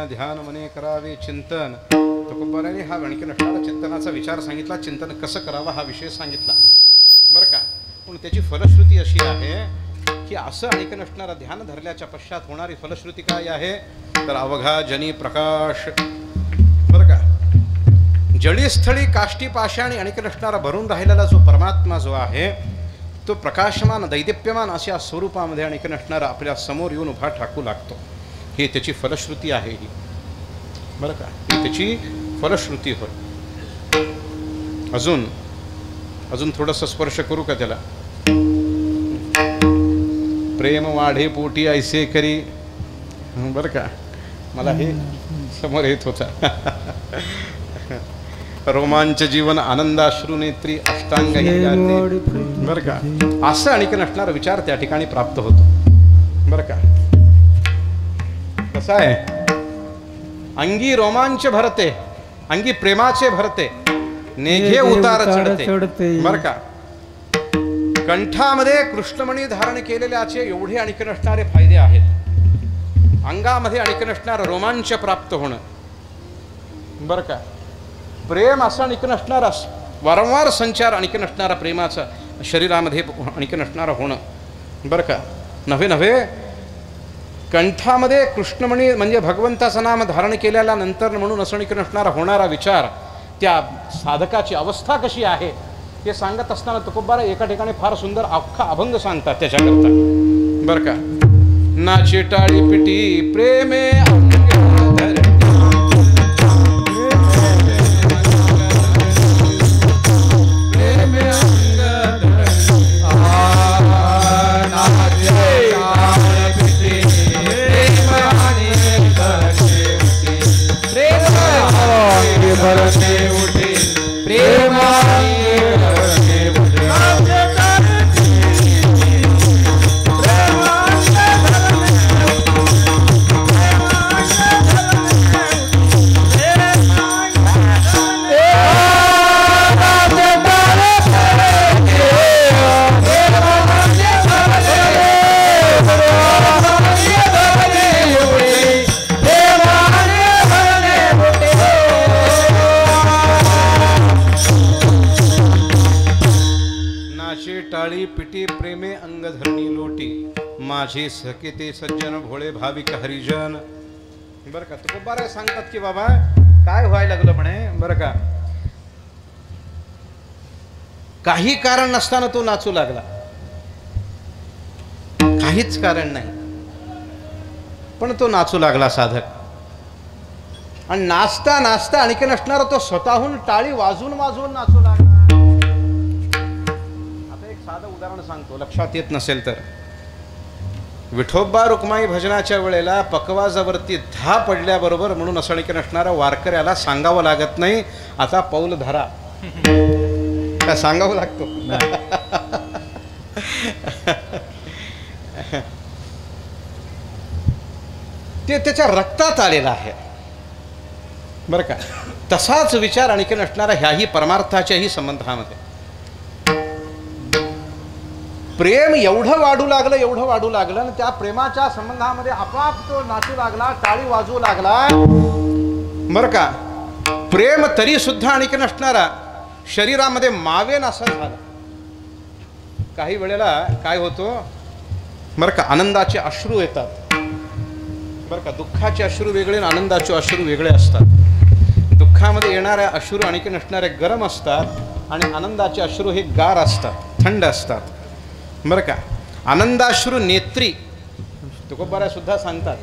ध्यान मने करावे चिंतन. तुकोबाराने हा आणखी नसणारा चिंतनाचा विचार सांगितला. चिंतन कसं करावं हा विषय सांगितला बरं का. पण त्याची फलश्रुती अशी आहे की असं आणखी नसणारा ध्यान धरल्याच्या पश्चात होणारी फलश्रुती काय आहे तर अवघा जनी प्रकाश बरं का. जळीस्थळी काष्टी पाषाणी आणखी नसणारा भरून राहिलेला जो परमात्मा जो आहे तो प्रकाशमान दैदिप्यमान अशा स्वरूपामध्ये आणखी नसणारा आपल्या समोर येऊन उभा ठाकू लागतो. ही त्याची फलश्रुती आहे ही बरं का. ही त्याची फलश्रुती होय. अजून थोडंसं स्पर्श करू का त्याला. प्रेम वाढे पोटी ऐसे करी बरं का. मला हे समोर येत होता. रोमांच जीवन आनंदाश्रू नेत्री अष्टांग बरं का. असं आणखी नसणारा विचार त्या ठिकाणी प्राप्त होतो बरं का. कसं आहे अंगी रोमांच भरते, अंगी प्रेमाचे भरते, नेघे उतार चढते बरं का. कंठामध्ये कृष्णमणी धारण केलेल्याचे एवढे आणखी नसणारे फायदे आहेत. अंगामध्ये आणखी नसणारं रोमांच प्राप्त होणं बरं का. प्रेम असं आणखी नसणारा वारंवार संचार आणखी नसणारा प्रेमाचा शरीरामध्ये आणखी नसणारा होणं बरं का. नव्हे कंठामध्ये कृष्णमणी म्हणजे भगवंताचं नाम धारण केलेल्या नंतर म्हणून असं आणखी नसणारा होणारा विचार, त्या साधकाची अवस्था कशी आहे हे सांगत असताना तुकोबारा एका ठिकाणी फार सुंदर अख्खा अभंग सांगतात त्याच्याकरता बरं का. नाची टाळी पिटी प्रेमे टाळी पिटी प्रेमे अंग धरणी लोटी माझे सखे ते सज्जन भोळे भाविक हरिजन बरं का. तुकोबारा सांगतात की बाबा काय व्हायला लागलं म्हणे बरं का. काही कारण नसताना तो नाचू लागला, काहीच कारण नाही पण तो नाचू लागला साधक. आणि नाचता नाचता आणखी नसणारा तो स्वतःहून टाळी वाजवून वाजवून नाचू लागला. साधं उदाहरण सांगतो लक्षात येत नसेल तर. विठोबा रुक्माई भजनाच्या वेळेला पकवाजावरती धा पडल्याबरोबर म्हणून असं आणखी नसणारा वारकऱ्याला सांगावं लागत नाही आता पाऊल धरा, काय सांगावं लागतो ते त्याच्या रक्तात आलेलं आहे बरं का. तसाच विचार आणखी नसणारा ह्याही परमार्थाच्याही संबंधामध्ये. प्रेम एवढं वाढू लागलं आणि त्या प्रेमाच्या संबंधामध्ये आपाप तो नाचू लागला, टाळी वाजवू लागला बरं का. प्रेम तरी सुद्धा आणखी नसणारा शरीरामध्ये मावेन असं झालं. काही वेळेला काय होतो बरं का, आनंदाचे अश्रू येतात बरं का. दुःखाचे अश्रू वेगळे आणि आनंदाचे अश्रू वेगळे असतात. दुःखामध्ये येणाऱ्या अश्रू आणखी नसणारे गरम असतात आणि आनंदाचे अश्रू हे गार असतात, थंड असतात बरं का. आनंदाश्रू नेत्री तुकोबारा सुद्धा सांगतात.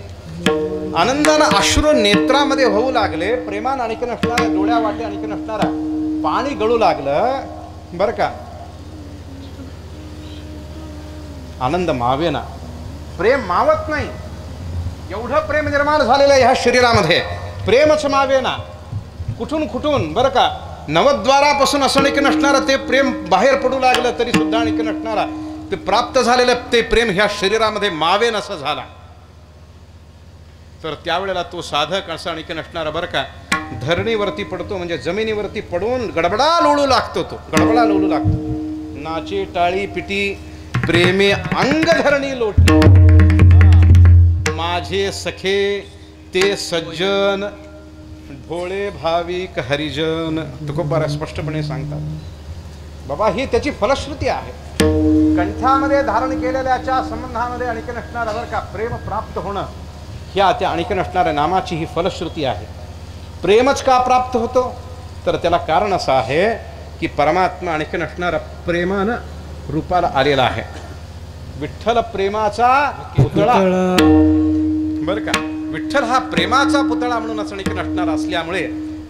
आनंदानं अश्रू नेत्रामध्ये होऊ लागले, प्रेमान आणखी नसणाऱ्या डोळ्या वाटे आणखी नसणारा पाणी गळू लागलं बरं का. आनंद मावेना, प्रेम मावत नाही. एवढं प्रेम निर्माण झालेलं आहे ह्या शरीरामध्ये, प्रेमच मावेना. कुठून बरं का नवद्वारापासून असं आणखी नसणारं ते प्रेम बाहेर पडू लागलं तरी सुद्धा आणखी नसणारा ते प्राप्त झालेलं ते प्रेम ह्या शरीरामध्ये मावेन असं झाला. तर त्यावेळेला तो साधक असं आणखी नसणारा बरं का धरणीवरती पडतो म्हणजे जमिनीवरती पडून गडबडा लोळू लागतो. तो गडबडा लोळू लागतो. नाचे टाळी पिटी प्रेमे अंग धरणी लोटी माझे सखे ते सज्जन भोळे भाविक हरिजन. तुकोबारा स्पष्टपणे सांगतात बाबा ही त्याची फलश्रुती आहे. कंठामध्ये धारण केलेल्याच्या संबंधामध्ये आणखी नसणारा बरं का प्रेम प्राप्त होणं ह्या त्या आणखी नसणाऱ्या नामाची ही फलश्रुती आहे. प्रेमच का प्राप्त होतो तर त्याला कारण असं आहे की परमात्मा आणखी नसणारा प्रेमानं रूपाला आलेला आहे. विठ्ठल प्रेमाचा पुतळा बरं का. विठ्ठल हा प्रेमाचा पुतळा म्हणून असं आणखी नसणारा असल्यामुळे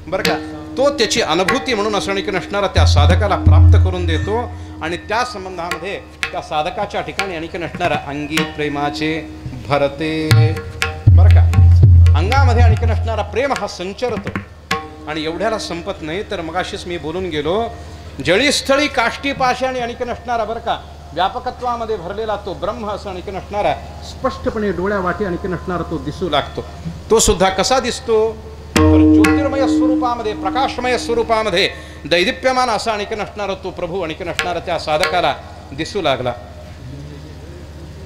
बरं का तो त्याची अनुभूती म्हणून असं आणखी नसणारा त्या साधकाला प्राप्त करून देतो. आणि त्या संबंधामध्ये त्या साधकाच्या ठिकाणी आणखी नसणारा अंगी प्रेमाचे भरते बरं का. अंगामध्ये आणखी नसणारा प्रेम हा संचरतो आणि एवढ्याला संपत नाही तर मगाशीच मी बोलून गेलो जळीस्थळी काष्टी पाषाणी आणखी नसणारा बरं का व्यापकत्वामध्ये भरलेला तो ब्रह्म असं आणखी नसणारा स्पष्टपणे डोळ्या वाटे आणखी नसणारा तो दिसू लागतो. तो सुद्धा कसा दिसतो तर ज्योतिर्मय स्वरूपामध्ये प्रकाशमय स्वरूपामध्ये दैदिप्यमान असा आणखी नसणारा तो प्रभू आणखी नसणारा त्या साधकाला दिसू लागला.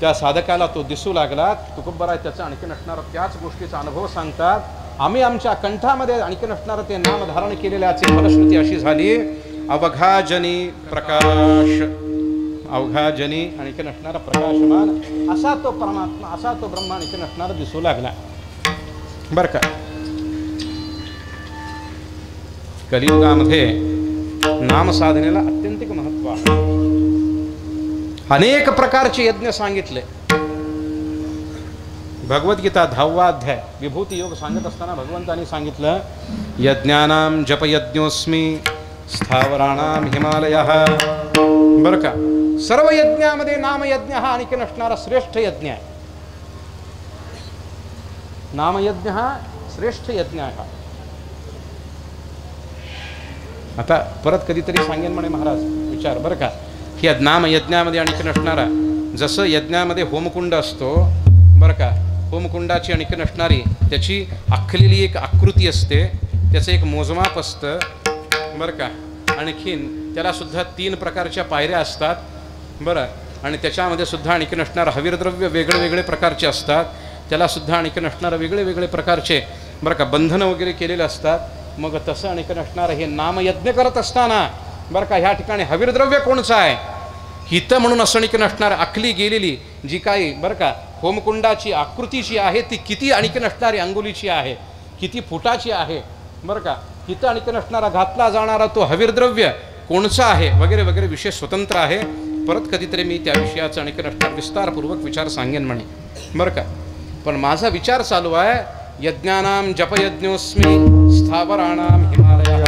त्या साधकाला तो दिसू लागला. तुकोबारा त्याचा आणखी नसणारा त्याच गोष्टीचा अनुभव सांगतात. आम्ही आमच्या कंठामध्ये आणखी नसणारं ते नाम धारण केलेल्याची फलश्रुती अशी झाली अवघाजनी प्रकाश, अवघाजनी आणखी नसणारा प्रकाशमान असा तो परमात्मा, असा तो ब्रह्मा आणखी नसणारा दिसू लागला. बर का, कलियुगामध्ये नामसाधनेला अत्यंतिक महत्त्व आहे. अनेक प्रकारचे यज्ञ सांगितले. भगवद्गीता 10वा अध्याय विभूती योग सांगत असताना भगवंतांनी सांगितलं, यज्ञानाम जपयज्ञोस्मी स्थावराणाम हिमालयः. बरं का, सर्व यज्ञामध्ये नामयज्ञ हा आणखी नसणारा श्रेष्ठ यज्ञ आहे. नामयज्ञ हा श्रेष्ठ यज्ञ आहे. आता परत कधीतरी सांगेन म्हणे महाराज विचार. बरं का, की नामयज्ञामध्ये आणखी नसणारा, जसं यज्ञामध्ये होमकुंड असतो, बरं का, होमकुंडाची आणखी नसणारी त्याची आखलेली एक आकृती असते, त्याचं एक मोजमाप असतं. बरं का, आणखीन त्याला सुद्धा 3 प्रकारच्या पायऱ्या असतात. बरं, आणि त्याच्यामध्ये सुद्धा आणखी नसणारं हवीरद्रव्य वेगळे वेगळे प्रकारचे असतात. त्याला सुद्धा आणखी नसणारं वेगळे वेगळे प्रकारचे, बरं का, बंधनं वगैरे केलेले असतात. मग तसं आणखी नसणारं हे नामयज्ञ करत असताना, बरं का, ह्या ठिकाणी हवीरद्रव्य कोणचं आहे, हित म्हणून असं आणखी नसणारं आखली गेलेली जी काही, बरं का, होमकुंडाची आकृतीची आहे ती किती आणखी नसणारी अंगुलीची आहे, किती फुटाची आहे, बरं का, हित आणखी नसणारा घातला जाणारा तो हवीरद्रव्य कोणचा आहे वगैरे वगैरे विषय स्वतंत्र आहे. परत कधीतरी मी त्या विषयाचा आणखी नसणार विस्तारपूर्वक विचार सांगेन म्हणे. बरं का, पण माझा विचार चालू आहे यज्ञानाम जपयज्ञोस्मी स्थावराणाम हिमालयः.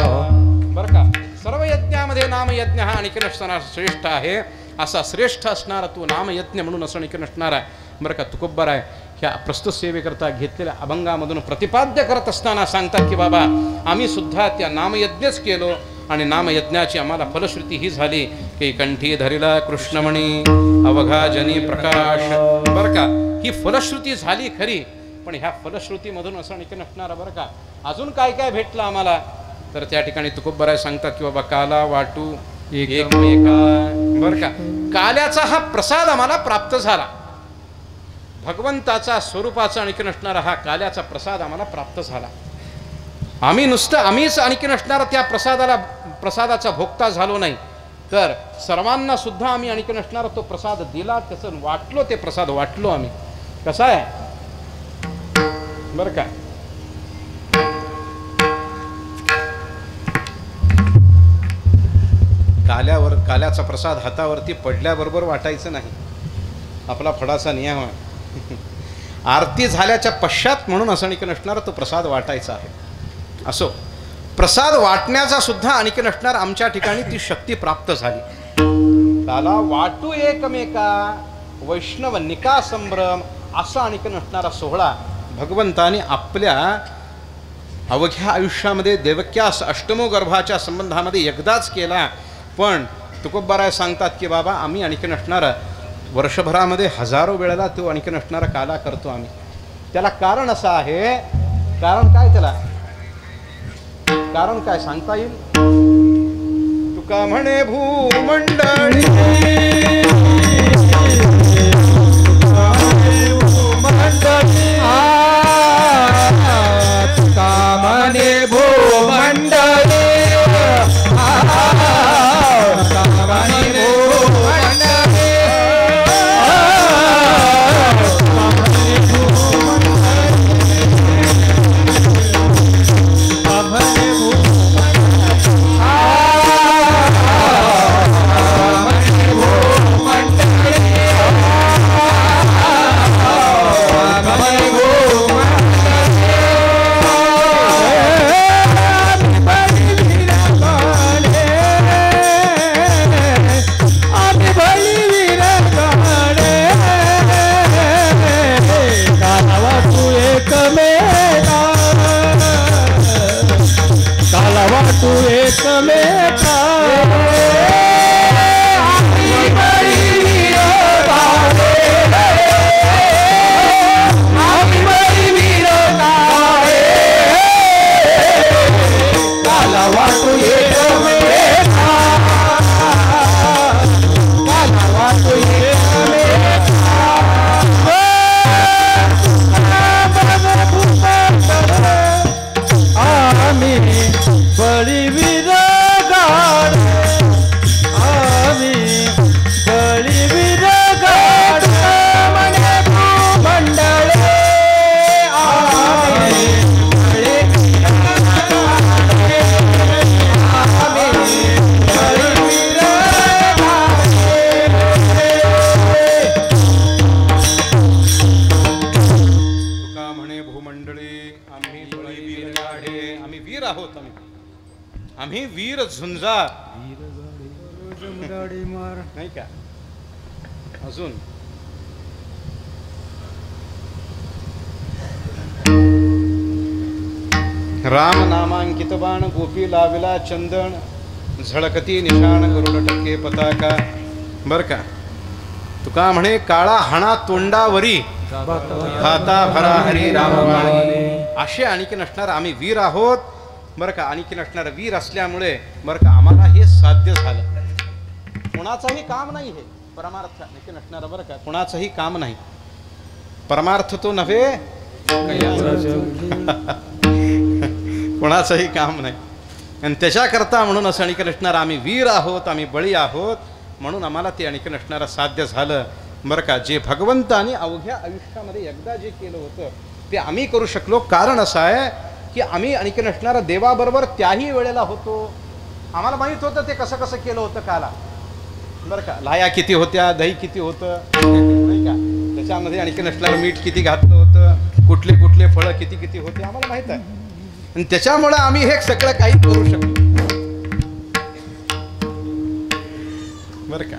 बरं का, सर्व यज्ञामध्ये नामयज्ञ हा आणखी नसणारा श्रेष्ठ आहे. असा श्रेष्ठ असणारा तो नामयज्ञ म्हणून असं आणखी नसणार आहे. बरं का, तुकोब्बर आहे ह्या प्रस्तुत सेवेकरता घेतलेल्या अभंगामधून प्रतिपाद्य करत असताना सांगतात की बाबा आम्ही सुद्धा त्या नामयज्ञच केलो आणि नामयज्ञाची आम्हाला फलश्रुती ही झाली की कंठी धरिला कृष्णमणी अवघाजनी प्रकाश. बरं का, ही फलश्रुती झाली खरी, पण ह्या फलश्रुतीमधून असं आणखी नसणारा, बरं का, अजून काय काय भेटलं आम्हाला. तर त्या ठिकाणी तुकोब्बराय सांगतात की बाबा काला वाटू एकमेका. बरं का, काल्याचा हा प्रसाद आम्हाला प्राप्त झाला. भगवंताचा स्वरूपाचा आणखी नसणारा हा काल्याचा प्रसाद आम्हाला प्राप्त झाला. आम्ही नुसतं आम्हीच आणखी नसणारा त्या प्रसादाचा भोक्ता झालो नाही, तर सर्वांना सुद्धा आम्ही आणखी नसणारा तो प्रसाद दिला, त्याचं वाटलो, ते प्रसाद वाटलो आम्ही. कसा आहे बरं का, काल्याचा प्रसाद हातावरती पडल्याबरोबर वाटायचं नाही, आपला फडाचा नियम आहे. आरती झाल्याच्या पश्चात म्हणून असं आणखी नसणारा तो प्रसाद वाटायचा आहे. असो, प्रसाद वाटण्याचा सुद्धा आणखी नसणार आमच्या ठिकाणी ती शक्ती प्राप्त झाली. त्याला वाटू एकमेका वैष्णव निका संभ्रम असा आणखी नसणारा सोहळा भगवंताने आपल्या अवघ्या आयुष्यामध्ये देवक्यास अष्टमो गर्भाच्या संबंधामध्ये एकदाच केला. पण तुकोब्बराय सांगतात की बाबा आम्ही आणखी नसणारा वर्षभरामध्ये हजारो वेळेला तो आणखी नसणारा काला करतो आम्ही. त्याला कारण असं आहे, कारण काय, त्याला कारण काय सांगता येईल. तुका म्हणे भूमंडळी कामने भूमंडले आम्ही वीर झुंजार जमदाडी मार नाही का. अजून राम नामांकित बाण गोपी लाविला चंदन झळकती निशाण गरुड टक्के पताका. बर का. तुका म्हणे काळा हणा तोंडावरी हाता भरा हरी रामवाणी. असे आणखी असणार आम्ही वीर आहोत. बरं का. आणखी असणार वीर असल्यामुळे बरं का आम्हाला हे साध्य झालं. कोणाचंही काम नाही हे परमार्थ आणखी नसणार. बरं का. कोणाचंही काम नाही. परमार्थ तो नव्हे कोणाचंही काम नाही. आणि त्याच्याकरता म्हणून असं आणखी नसणार आम्ही वीर आहोत, आम्ही बळी आहोत, म्हणून आम्हाला ते आणखी नसणारं साध्य झालं. बरं का. जे भगवंतानी अवघ्या आयुष्यामध्ये एकदा जे केलं होतं ते आम्ही करू शकलो. कारण असं आहे की आम्ही आणखी नसणारा देवाबरोबर त्याही वेळेला होतो. आम्हाला माहीत होतं ते कसं कसं केलं होतं काला. बरं का. लाया किती होत्या, दही किती होतं नाही का, त्याच्यामध्ये आणखी नसणारं मीठ किती घातलं होतं, कुठले कुठले फळं किती किती होते आम्हाला माहीत आहे. आणि त्याच्यामुळं आम्ही हे सगळं काही करू शकलो. बरं का.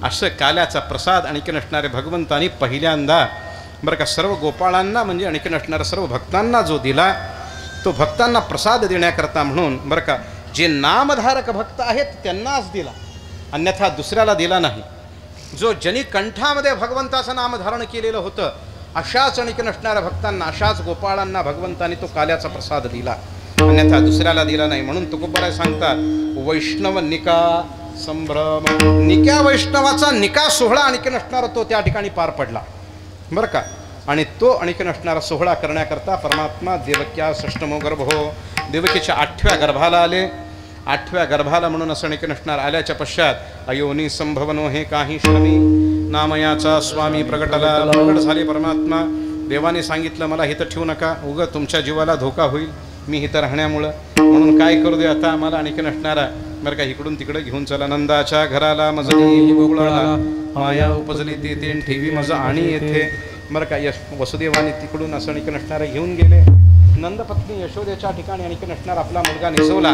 असं काल्याचा प्रसाद आणखी नसणारे भगवंतानी पहिल्यांदा बरं का सर्व गोपाळांना म्हणजे आणखी नसणाऱ्या सर्व भक्तांना जो दिला तो भक्तांना प्रसाद देण्याकरता म्हणून बरं का जे नामधारक भक्त आहेत त्यांनाच दिला, अन्यथा दुसऱ्याला दिला नाही. जो ज्यांनी कंठामध्ये भगवंताचं नाम धारण केलेलं होतं अशाच आणखी नसणाऱ्या भक्तांना अशाच गोपाळांना भगवंतानी तो काल्याचा प्रसाद दिला, अन्यथा दुसऱ्याला दिला नाही. म्हणून तुकोबराय सांगतात वैष्णव निका संभ्रम. निक्या वैष्णवाचा निका सोहळा आणखी नसणारा तो त्या ठिकाणी पार पडला. बरं का. आणि तो आणखी नसणारा सोहळा करण्याकरता परमात्मा देवक्या षष्टमो गर्भ हो देवकीच्या 8व्या गर्भाला आले. 8व्या गर्भाला म्हणून असं आणखी नसणार आल्याच्या पश्चात अयोनी संभवनो हे काही श्रमी नामयाचा स्वामी प्रगटला. प्रगट झाले परमात्मा. देवाने सांगितलं मला इथं ठेवू नका, उगं तुमच्या जीवाला धोका होईल मी इथं राहण्यामुळं, म्हणून काय करू दे आता मला आणखी नसणारा बरं का इकडून तिकडे घेऊन चला. नंदाच्या घराला मजली गोकुळाला माया उपजली ते ठेवी मज आणि येथे. बरं का. वसुदेवाने तिकडून असं आणखी नसणारा घेऊन गेले. नंदपत्नी यशोदेच्या ठिकाणी आणखी नसणारा आपला मुलगा निसवला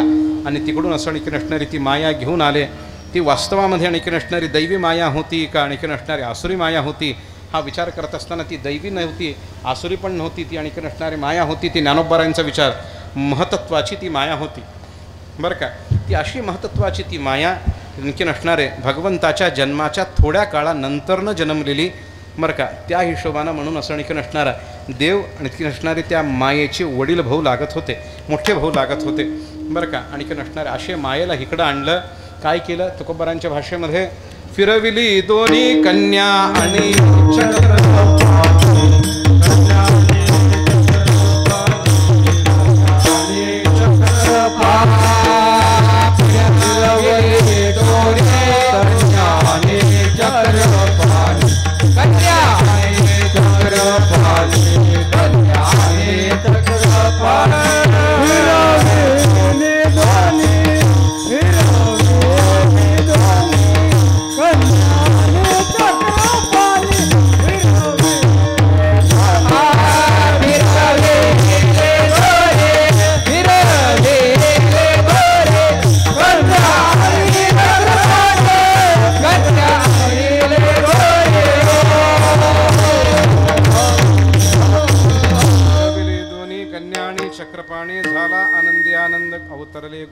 आणि तिकडून असं आणखी नसणारी ती माया घेऊन आले. ती वास्तवामध्ये आणखी नसणारी दैवी माया होती का आणखी नसणारी आसुरी माया होती हा विचार करत असताना ती दैवी नव्हती, आसुरी पण नव्हती, ती आणखी नसणारी माया होती. ती ज्ञानोबारायांचा विचार महतत्वाची ती माया होती. बरं का. ती अशी महतत्वाची ती माया आणखी नसणारे भगवंताच्या जन्माच्या थोड्या काळानंतरनं जन्मलेली. बरं का. त्या हिशोबानं म्हणून असं आणखी नसणारा देव आणखी नसणारे त्या मायेचे वडील भाऊ लागत होते, मोठे भाऊ लागत होते. बरं का. आणखी नसणारे असे मायेला इकडं आणलं. काय केलं तुकोबारांच्या भाषेमध्ये फिरविली दोन्ही कन्या आणि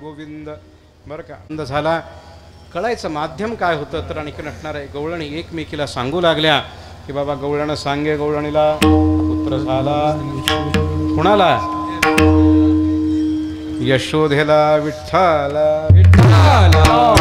गोविंद. बरं का. आनंद झाला. कळायचं माध्यम काय होतं तर आणखी नसणार आहे गवळणी एकमेकीला सांगू लागल्या की बाबा गवळण सांगे गवळणीला पुत्र झाला. कुणाला? यशोधेला विठ्ठला विठ्ठला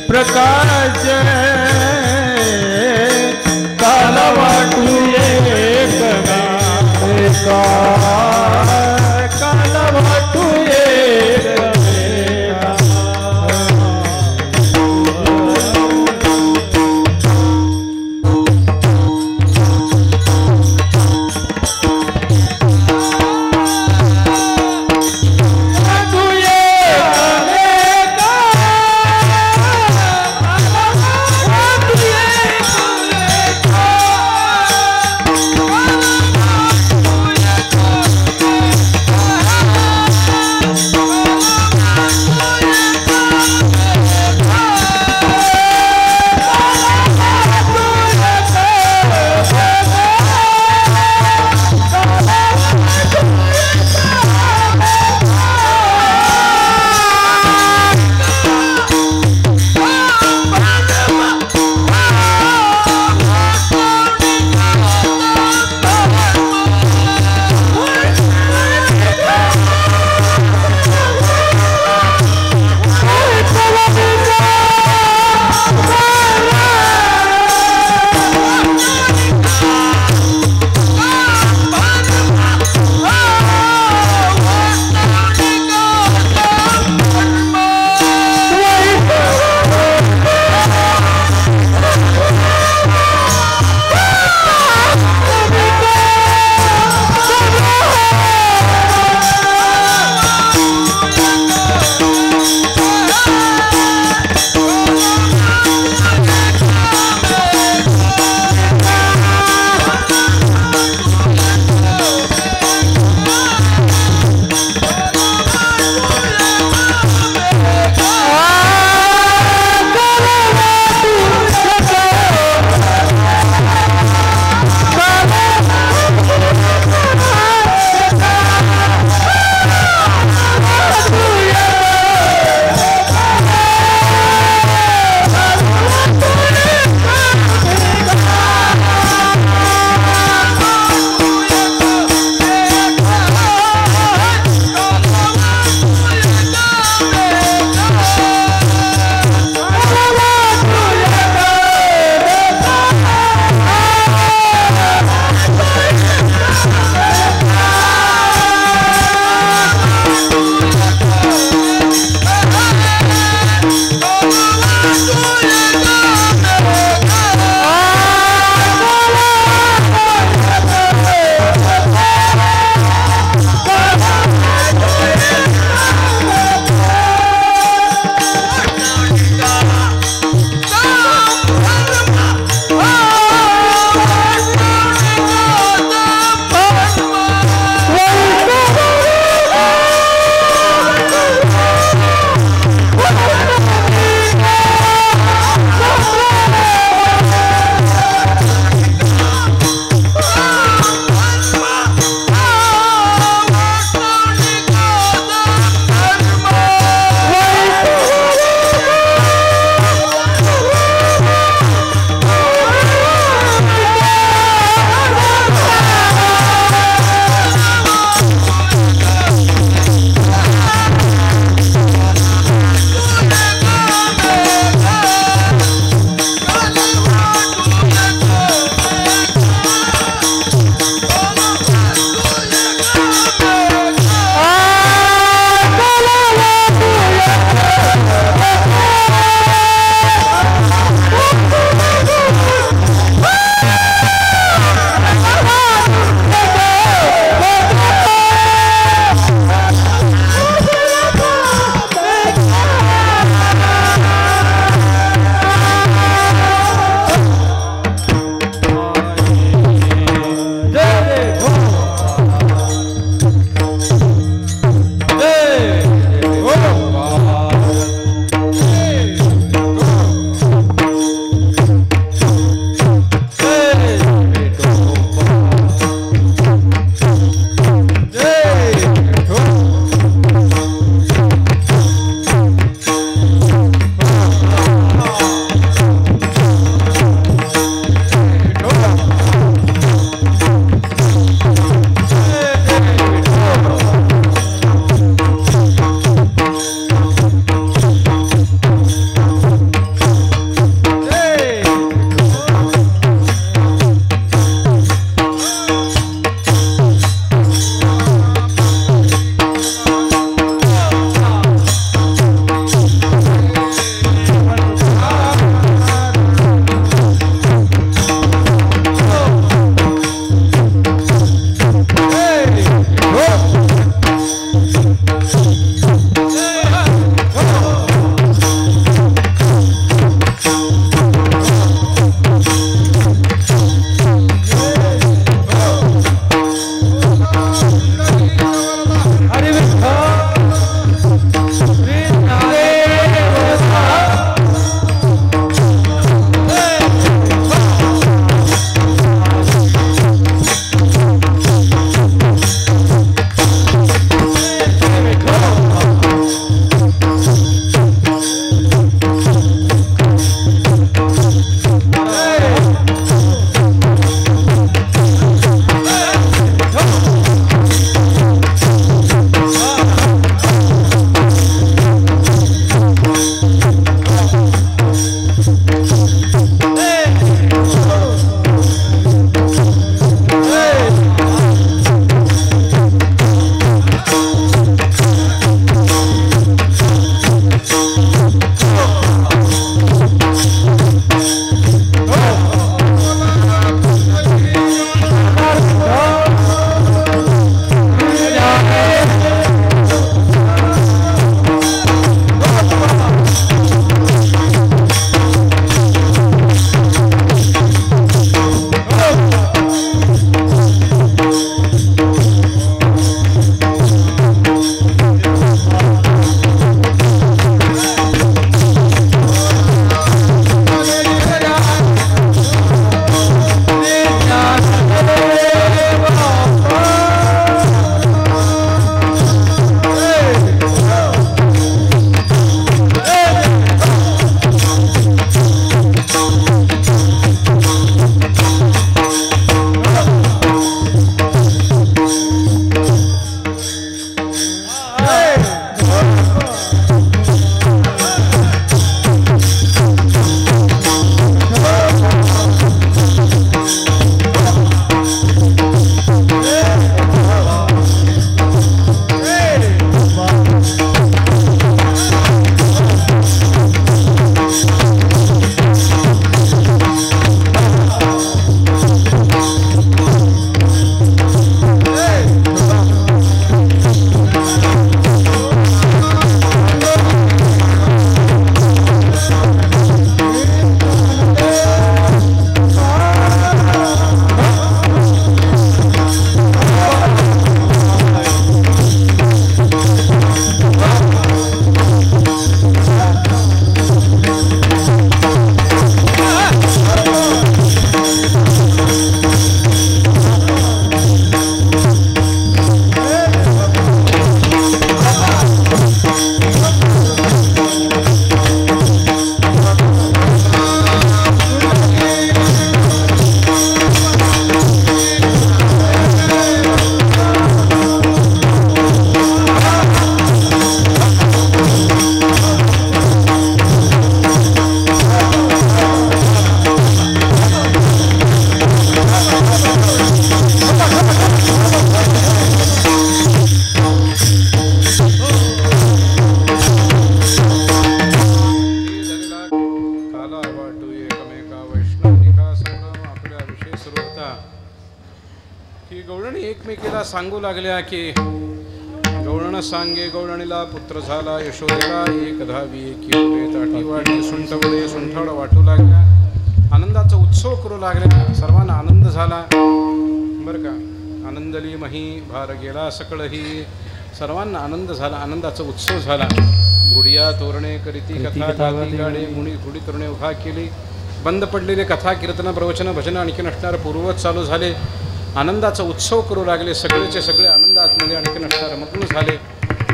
प्रकाश की गवळणी एकमेकीला सांगू लागल्या की गवळण सांगे गवळणीला पुत्र झाला यशोदेला एक धावी एकी पुढे ताटी वाढली सुंठवडे सुंठवड वाटू लागल्या आनंदाचा उत्सव करू लागल्या सर्वांना आनंद झाला बरं का आनंदली मही भार गेला सकळही सर्वांना आनंद झाला आनंदाचा उत्सव झाला गुडिया तोरणे करीती कथा गाती गाडे गुणी गुढी तोरणे उभा केली बंद पडलेले कथा कीर्तन प्रवचन भजन आणखी नसणार पूर्वच चालू झाले आनंदाचा उत्सव करू लागले सगळेचे सगळे आनंद आतमध्ये आणखी नसणार मग्न झाले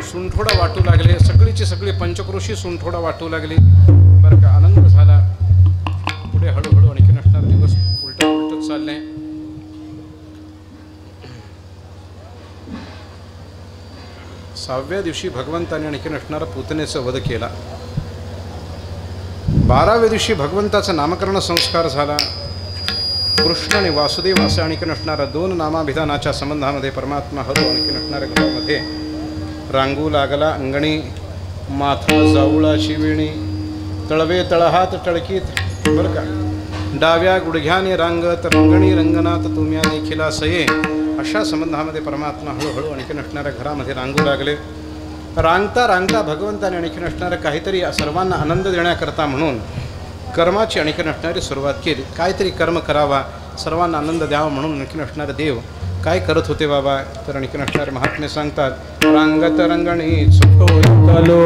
सुंठोडा वाटू लागले सगळीचे सगळे पंचक्रोशी सुंठोडा वाटू लागले बरं का आनंद झाला पुढे हळूहळू आणखी नसणार दिवस उलटत चालले 6व्या दिवशी भगवंताने आणखी नसणारा पुतनेचा वध केला 12व्या दिवशी भगवंताचा नामकरण संस्कार झाला कृष्ण आणि वासुदेव असे आणखी नसणारा 2 नामाभिधानाच्या संबंधामध्ये परमात्मा हरो आणखी नसणाऱ्या घरामध्ये रांगू लागला अंगणी माथा जाऊळाची वेणी तळवे तळहात टळकीत बरं का डाव्या गुडघ्याने रांगत रंगणी रंगनात तुम्याने खिला सये अशा संबंधामध्ये परमात्मा हळूहळू आणखी नसणाऱ्या घरामध्ये रांगू लागले रांगता रांगता भगवंताने आणखी नसणारं काहीतरी सर्वांना आनंद देण्याकरता म्हणून कर्माची आणखी नसणारी सुरुवात केली काहीतरी कर्म करावा सर्वांना आनंद द्यावा म्हणून आणखी नसणारे देव काय करत होते बाबा तर आणखी नसणारे महात्मे सांगतात रांगत रंगणी चुकवलो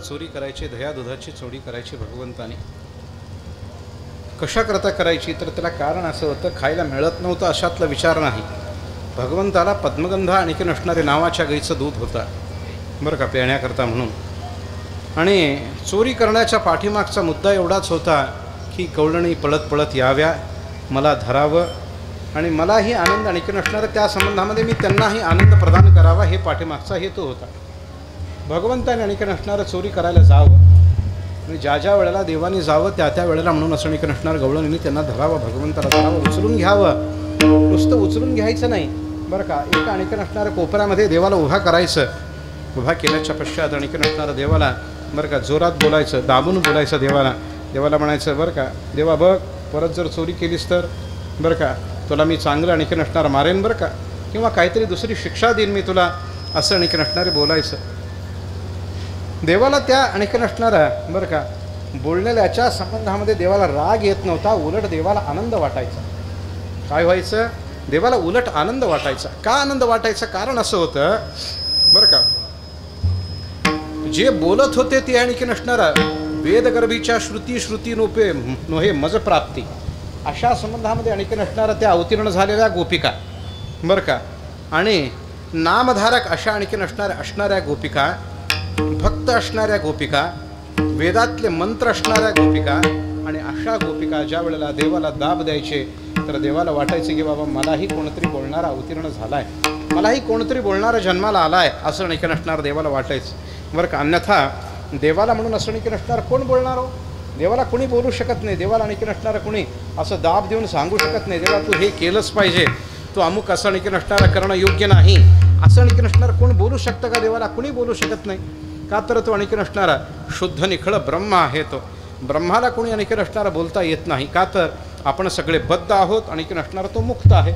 चोरी करायची दह्या दुधाची चोरी करायची भगवंताने कशा करता करायची तर त्याला कारण असं होतं खायला मिळत नव्हतं अशातला विचार नाही भगवंताला पद्मगंधा आणखी नसणारे नावाच्या गाईचं दूध होता बरं का पिण्याकरता म्हणून आणि चोरी करण्याच्या पाठीमागचा मुद्दा एवढाच होता की कवळणी पळत पळत याव्या मला धरावं आणि मलाही आनंद आणखी नसणारं त्या संबंधामध्ये मी त्यांनाही आनंद प्रदान करावा हे पाठीमागचा हेतू होता भगवंताने आणखी नसणारं चोरी करायला जावं आणि ज्या ज्या वेळेला देवाने जावं त्या त्या वेळेला म्हणून असं आणखी नसणारं गवळणीने त्यांना धरावं भगवंताला धरावं उचलून घ्यावं नुसतं उचलून घ्यायचं नाही बरं का एका आणखी नसणाऱ्या कोपऱ्यामध्ये देवाला उभा करायचं उभा केल्याच्या पश्चात आणखी नसणारं देवाला बरं का जोरात बोलायचं दाबून बोलायचं देवाला म्हणायचं बरं का देवा बघ परत जर चोरी केलीस तर बरं का तुला मी चांगलं आणखी नसणारं मारेन बरं का किंवा काहीतरी दुसरी शिक्षा देईन मी तुला असं आणखी नसणारे बोलायचं देवाला त्या आणखीन असणारा बरं का बोललेल्याच्या संबंधामध्ये देवाला राग येत नव्हता, उलट देवाला आनंद वाटायचा. काय व्हायचं? देवाला उलट आनंद वाटायचा. का आनंद वाटायचं? कारण असं होतं बरं का, जे बोलत होते ते आणखीन असणारा वेदगर्भीच्या श्रुती नोपे नोहे मज प्राप्ती अशा संबंधामध्ये आणखीन असणारा त्या अवतीर्ण झालेल्या गोपिका बरं का, आणि नामधारक अशा आणखीन असणाऱ्या गोपिका, भक्त असणाऱ्या गोपिका, वेदातले मंत्र असणाऱ्या गोपिका, आणि अशा गोपिका ज्या वेळेला देवाला दाब द्यायचे तर देवाला वाटायचे की बाबा मलाही कोणतरी बोलणारा अवतीर्ण झालाय, मलाही कोणतरी बोलणारा जन्माला आलाय, असं आणखीन असणारं देवाला वाटायचं बरं का. अन्यथा देवाला म्हणून असं आणखीन असणारं कोण बोलणार हो? देवाला कोणी बोलू शकत नाही. देवाला आणखीन असणारं कोणी असं दाब देऊन सांगू शकत नाही देवा तू हे केलंच पाहिजे, तू अमुक असं आणखीन असणारं करणं योग्य नाही, असं आणखीन असणारं कोण बोलू शकतं का? देवाला कोणी बोलू शकत नाही. का तर तो आणखीन असणारा शुद्ध निखळ ब्रह्म आहे. तो ब्रह्माला कोणी आणखीन असणारा बोलता येत नाही. का तर आपण सगळे बद्ध आहोत, आणखीन असणारा तो मुक्त आहे.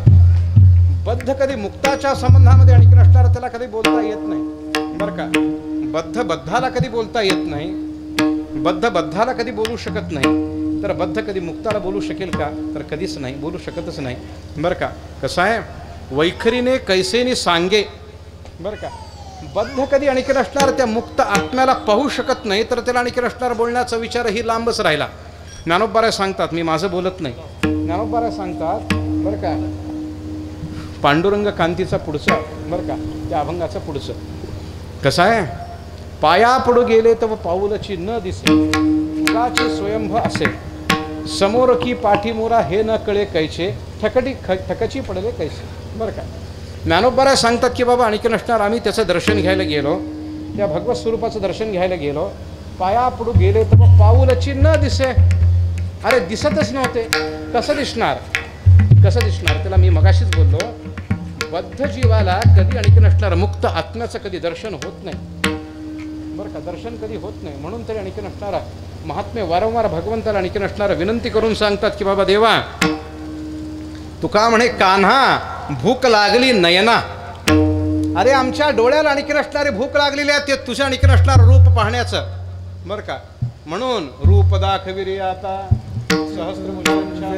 बद्ध कधी मुक्ताच्या संबंधामध्ये आणखीन असणारा त्याला कधी बोलता येत नाही बरं का. बद्ध बद्धाला कधी बोलता येत नाही, बद्ध बद्धाला कधी बोलू शकत नाही, तर बद्ध कधी मुक्ताला बोलू शकेल का? तर कधीच नाही, बोलू शकतच नाही बरं का. कसं आहे, वैखरीने कैसेने सांगे बरं का. बद्ध कधी आणखीन असणार त्या मुक्त आत्म्याला पाहू शकत नाही, तर त्याला आणखीन असणार बोलण्याचा विचारही लांबच राहिला. ज्ञानोबा सांगतात, मी माझं बोलत नाही, ज्ञानोबा सांगतात बरं का, पांडुरंग कांतीचा पुढचं बरं का, त्या अभंगाचं पुढचं कसं आहे, पाया पडू गेले तर पाऊलची न दिसे, मुलाची स्वयंभ असे, समोर की पाठीमोरा हे न कळे कैचे, ठकची पडले कैसे बरं का. ज्ञानोबा सांगतात की बाबा आणखीन असणार आम्ही त्याचं दर्शन घ्यायला गेलो, त्या भगवत स्वरूपाचं दर्शन घ्यायला गेलो, पाया पडू गेले तर पाऊलची न दिसे. अरे दिसतच नव्हते, कसं दिसणार, कसं दिसणार? त्याला मी मगाशीच बोललो, बद्ध जीवाला कधी आणखीन असणार मुक्त आत्म्याचं कधी दर्शन होत नाही बरं का, दर्शन कधी होत नाही. म्हणून तरी आणखीन असणारा महात्मे वारंवार भगवंताला आणखीन असणारा विनंती करून सांगतात की बाबा देवा, तुका म्हणे कान्हा भूक लागली नयना. अरे आमच्या डोळ्याला आणखीन असणारी भूक लागलेली आहे, ते तुझ्या आणखीन असणार रूप पाहण्याचं बरं का. म्हणून रूप दाखविरे आता सहस्रभुजांच्या,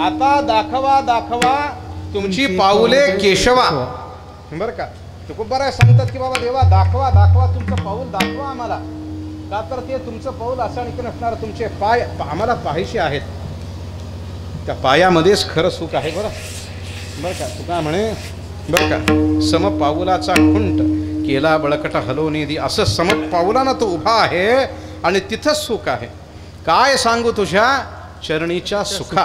आता दाखवा दाखवा तुमची पाऊले केशवा बरं का. तुकोबाराय सांगतात की बाबा देवा दाखवा दाखवा तुमचं पाऊल दाखवा आम्हाला, का तर ते तुमचं पाऊल असं आणखीन असणार तुमचे पाय आम्हाला पाहायचे आहेत. त्या पायामध्येच खरं सुख आहे बरं बरं का. तुका म्हणे बरं का, समपाऊलाचा खुंट केला बळकटा हलोनिधी, असं समपाऊलानं तो उभा आहे आणि तिथंच सुख आहे. काय सांगू तुझ्या चरणीच्या सुखा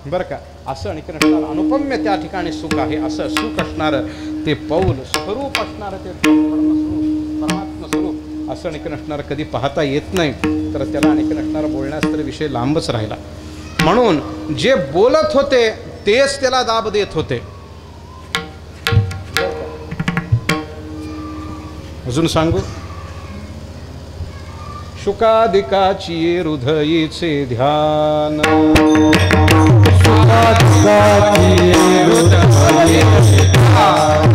बरं का. असं आणखीन असणार अनुपम्य त्या ठिकाणी सुख आहे. असं सुख असणारं ते पाऊल, स्वरूप असणारं ते ब्रह्मस्वरूप परमात्मा स्वरूप असं आणखीन असणारं कधी पाहता येत नाही, तर त्याला आणखीन असणारं बोलण्यास तरी विषय लांबच राहिला. म्हणून जे बोलत होते तेच त्याला दाब देत होते. अजून सांगू, शुकादिकाची हृदयीचे ध्यान, शुकादिकाची हृदयीचे ध्यान,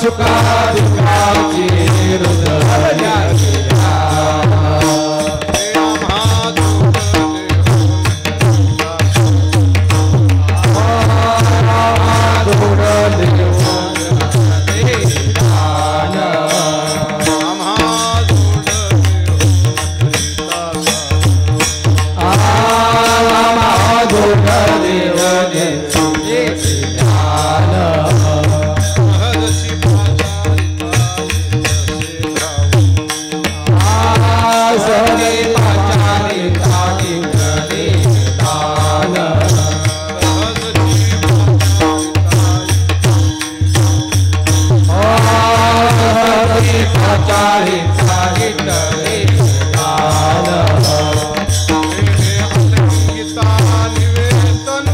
शुकादिकाची हृदयीचे निवेदन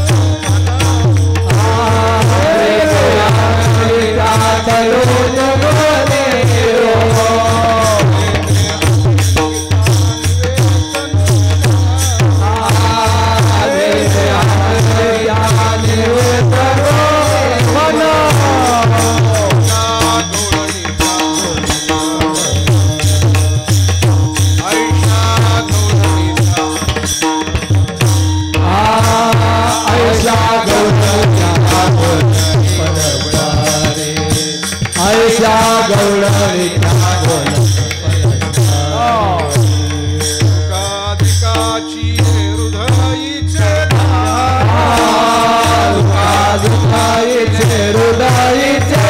गौडणीच्या सुखाधिकाची हृदयीचे दुखाईचे हृदयीचे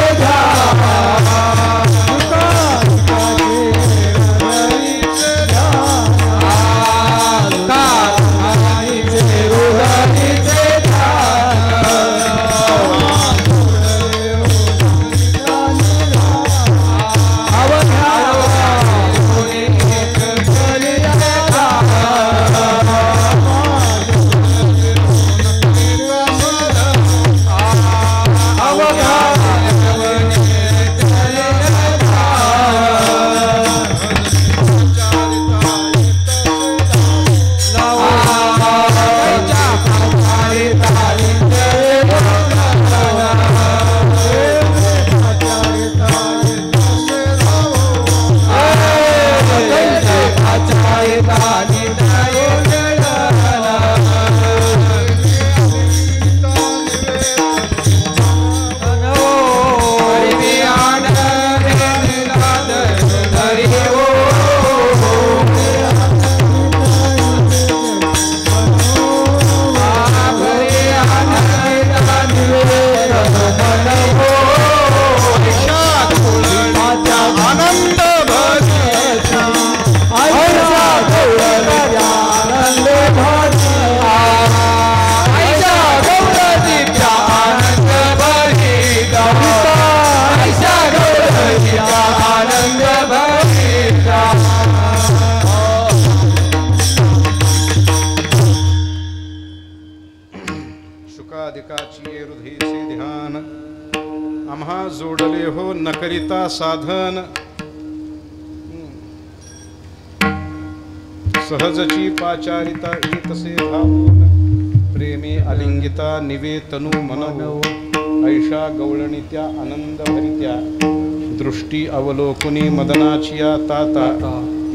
सुखाधिकाची हृदयीचे ध्यान आम्हा जोडले हो न करिता साधन सहजची पाचारिता एकसे धावून प्रेमे अलिंगिता निवे तनु मनवो ऐशा गवळणीत्या आनंद भरित्या दृष्टी अवलोकुनी मदनाचिया ताता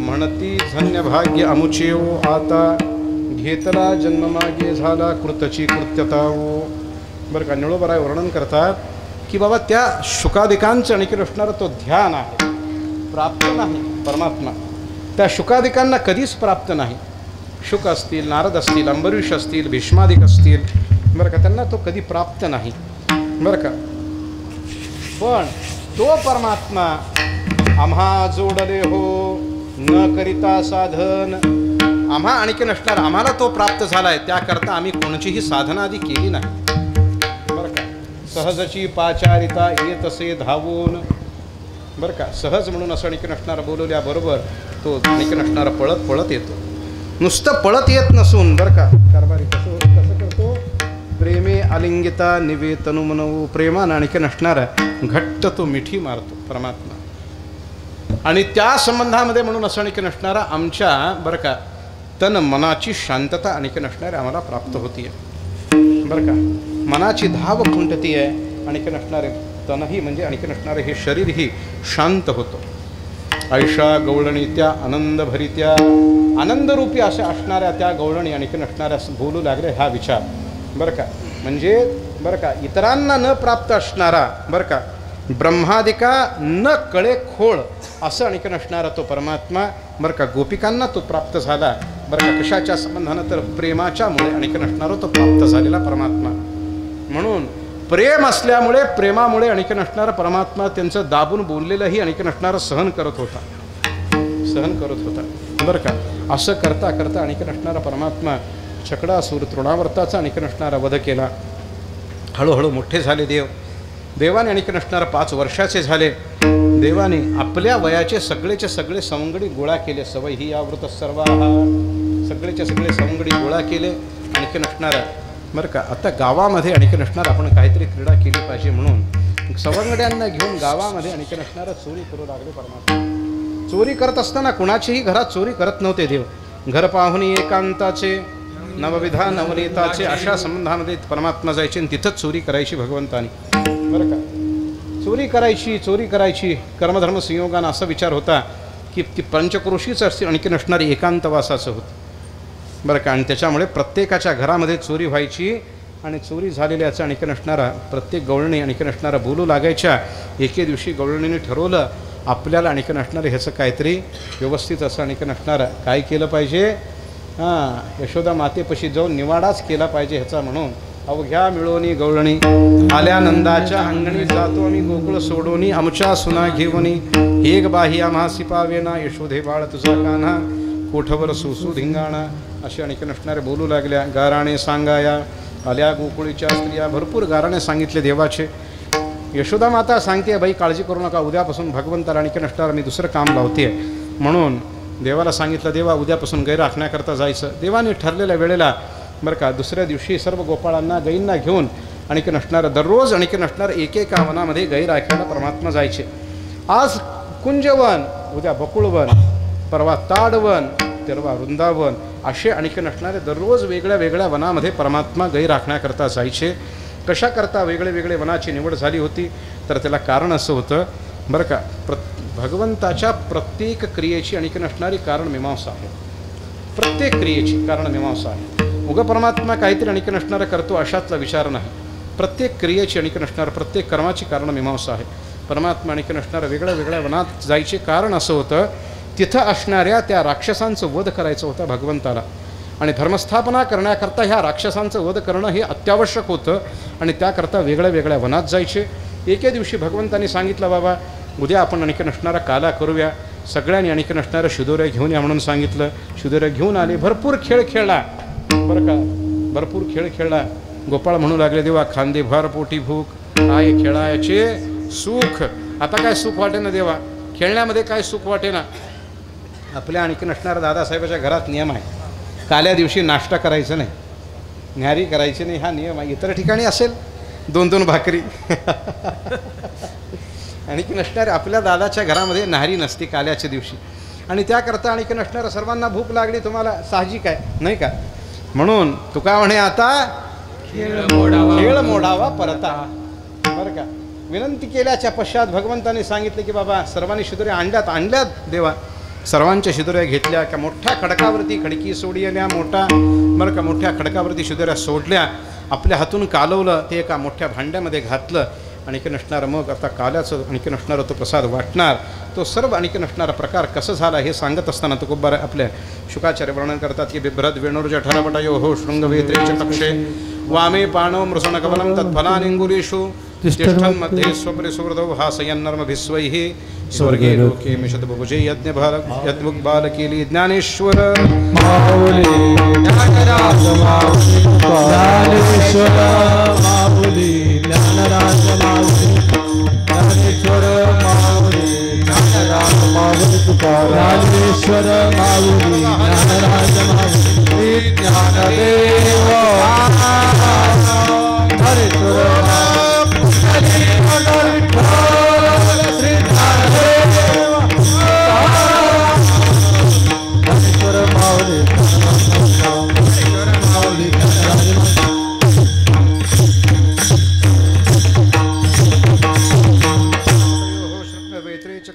म्हणती धन्य भाग्य अमुचेओ आता घेतला जन्म मागे झाला कृतची कृत्यता हो. बरं का निळोबराय वर्णन करतात की बाबा त्या शुकादिकांचं आणखी असणारा तो ध्यान आहे प्राप्त नाही परमात्मा त्या शुकादिकांना कधीच प्राप्त नाही. शुक असतील नारद असतील अंबरीष असतील भीष्मादिक असतील बरं का त्यांना तो कधी प्राप्त नाही बरं का. पण तो परमात्मा आम्हा जोडले हो न करिता साधन आम्हा आणखी नसणार आम्हाला तो प्राप्त झालाय त्याकरता आम्ही कोणचीही साधना आधी केली नाही बरं का. सहजची पाचारिता येत असे धावून बरं का. सहज म्हणून असं आणखी नसणार बोलवल्याबरोबर तो आणखी नसणारा पळत पळत येतो. नुसतं पळत येत नसून बरं का कारभारी कसं करतो प्रेमे अलिंगिता निवे तनु मनवू प्रेमानं आणखी नसणारा घट्ट तो मिठी मारतो परमात्मा. आणि त्या संबंधामध्ये म्हणून असं आणखी नसणारा आमच्या बरं का तन मनाची शांतता आणखी नसणारे आम्हाला प्राप्त होतीये बरं का. मनाची धाव खुंटती आहे आणखी नसणारे तनही म्हणजे आणखी नसणारे हे शरीरही शांत होतं. ऐशा गवळणी त्या आनंद भरित्या आनंदरूपी अशा असणाऱ्या त्या गवळणी आणखी नसणाऱ्या बोलू लागले हा विचार बरं का. म्हणजे बरं का इतरांना न प्राप्त असणारा बरं का ब्रह्मादिका न कळे खोळ असं आणखी नसणारा तो परमात्मा बरं का गोपिकांना तो प्राप्त झाला बरं का. कशाच्या संबंधानं तर प्रेमाच्यामुळे आणखी नसणारा तो प्राप्त झालेला परमात्मा. म्हणून प्रेम असल्यामुळे प्रेमामुळे आणखी नसणारा परमात्मा त्यांचं दाबून बोललेलंही आणखी नसणारं सहन करत होता बरं का. असं करता करता आणखी नसणारा परमात्मा चकडासूर तृणावर्ताचा आणखी नसणारा वध केला. हळूहळू मोठे झाले देवाने आणखी नसणारा 5 वर्षाचे झाले. देवाने आपल्या वयाचे सगळेचे सगळे सवंगडी गोळा केले. सवय ही आवृत सर्व सगळेचे सगळे सवंगडी गोळा केले आणखी नसणारा बरं का. आता गावामध्ये आणखी नसणार आपण काहीतरी क्रीडा केली पाहिजे म्हणून सवंगड्यांना घेऊन गावामध्ये आणखी नसणारा चोरी करू लागले परमात्मा. चोरी करत असताना कुणाचीही घरात चोरी करत नव्हते देव. घर पाहुणी एकांताचे नवविधा नवनीताचे अशा संबंधामध्ये परमात्मा जायचे आणि तिथंच चोरी करायची भगवंतानी बरं का. चोरी करायची कर्मधर्म संयोगानं असा विचार होता की ती पंचक्रोशीच असते आणखी नसणारी एकांतवासाचं होतं बरं का. आणि त्याच्यामुळे प्रत्येकाच्या घरामध्ये चोरी व्हायची आणि चोरी झालेल्याचा आणखीन असणारा प्रत्येक गवळणी आणखीन असणारा बोलू लागायच्या. एके दिवशी गवळणीने ठरवलं आपल्याला आणखीन असणारं ह्याचं काहीतरी व्यवस्थित असं आणखीन असणारं काय केलं पाहिजे. यशोदा मातेपाशी जाऊन निवाडाच केला पाहिजे ह्याचा. म्हणून अवघ्या मिळवणी गवळणी आल्या नंदाच्या अंगणी जातो आम्ही गोकुळ सोडोनी आमच्या सुना घेऊनी एक बाही आम्हासी पावेना यशोधे बाळ तुझा कान्हा कोठवर सुसू धिंगाणा असे आणखीन असणारे बोलू लागल्या. गाराणे सांगाया आल्या गोकुळीच्या स्त्रिया. भरपूर गाराणे सांगितले देवाचे. यशोदा माता सांगते बाई काळजी करू नका, उद्यापासून भगवंताला आणखीन असणारा मी दुसरं काम लावते. म्हणून देवाला सांगितलं देवा उद्यापासून गाई राखण्याकरता जायचं. देवाने ठरलेल्या वेळेला बरं का दुसऱ्या दिवशी सर्व गोपाळांना गाईंना घेऊन आणखीन असणारं दररोज आणखीन असणारं एकेका वनामध्ये गाई राखायला परमात्मा जायचे. आज कुंजवन, उद्या बकुळवन, परवा ताडवन, तेरवा वृंदावन असे आणखीन असणारे दररोज वेगळ्या वेगळ्या वनामध्ये परमात्मा गाई राखण्याकरता जायचे. कशाकरता वेगळे वेगळे वनाची निवड झाली होती तर त्याला कारण असं होतं बरं का. भगवंताच्या प्रत्येक क्रियेची आणखीन असणारी कारण मीमांसा आहे. प्रत्येक क्रियेची कारण मीमांसा आहे. उगा परमात्मा काहीतरी आणखीन असणारं करतो अशातला विचार नाही. प्रत्येक क्रियेची आणखीन असणारं प्रत्येक कर्माची कारण मीमांसा आहे. परमात्मा आणखीन असणारं वेगळ्या वेगळ्या वनात जायचे कारण असं होतं तिथं असणाऱ्या त्या राक्षसांचं वध करायचं होतं भगवंताला. आणि धर्मस्थापना करण्याकरता ह्या राक्षसांचं वध करणं हे अत्यावश्यक होतं. आणि त्याकरता वेगळ्या वेगळ्या वनात जायचे. एके दिवशी भगवंतांनी सांगितलं बाबा उद्या आपण आणखीन असणारा काला करूया. सगळ्यांनी आणखीन असणारं शिदोऱ्या घेऊन या म्हणून सांगितलं. शिदोऱ्या घेऊन आले. भरपूर खेळ खेळला बरं का. भरपूर खेळ खेळला. गोपाळ म्हणू लागले देवा खांदे भर पोटी भूक आय खेळायचे सुख. आता काय सुख वाटे ना देवा, खेळण्यामध्ये काय सुख वाटे ना. आपल्या आणखीन असणाऱ्या दादासाहेबाच्या घरात नियम आहे काल्या दिवशी नाश्ता करायचा नाही, न्याहारी करायची नाही. हा नियम आहे. इतर ठिकाणी असेल 2-2 भाकरी आणखीन असणारे आपल्या दादाच्या घरामध्ये न्याहारी नसते काल्याच्या दिवशी. आणि त्याकरता आणखीन असणाऱ्या सर्वांना भूक लागली तुम्हाला साहजिक आहे नाही का. म्हणून तुका म्हणे आता खेळ मोडावा परता बरं का. विनंती केल्याच्या पश्चात भगवंतांनी सांगितले की बाबा सर्वांनी शिदोऱ्या आणल्यात देवा. सर्वांच्या शिदोऱ्या घेतल्या का मोठ्या खडकावरती खडकी सोडल्या मोठा बरं का. मोठ्या खडकावरती शिदोऱ्या सोडल्या. आपल्या हातून कालवलं ते एका मोठ्या भांड्यामध्ये घातलं. आणखी नसणारं मग आता काल्याचं आणखी नसणारं तो प्रसाद वाटणार. तो सर्व आणखी नसणारा प्रकार कसं झाला हे सांगत असताना तुकोबार आपल्या शुकाचार्य वर्णन करतात की बिभ्रद वेणूर्ज ठरापटयो हो शृंगवेत्रेच कक्षे वामे पाणो मृषणकवलं तत्फलानिंगुलीषु तिष्ठन् मध्ये स्वपरिसुवृतौ हासयन्नर्मभिस्वैः स्वर्गे लोके मिषद्बुभुजे यज्ञबालकेली ज्ञानेश्वर माऊली ज्ञानराज माऊली ज्ञानेश्वर माऊली ज्ञानराज माऊली ज्ञानेश्वर माऊली ज्ञानराज माऊली ज्ञानेश्वर माऊली ज्ञानराज माऊली ज्ञानदेव हरेश्वर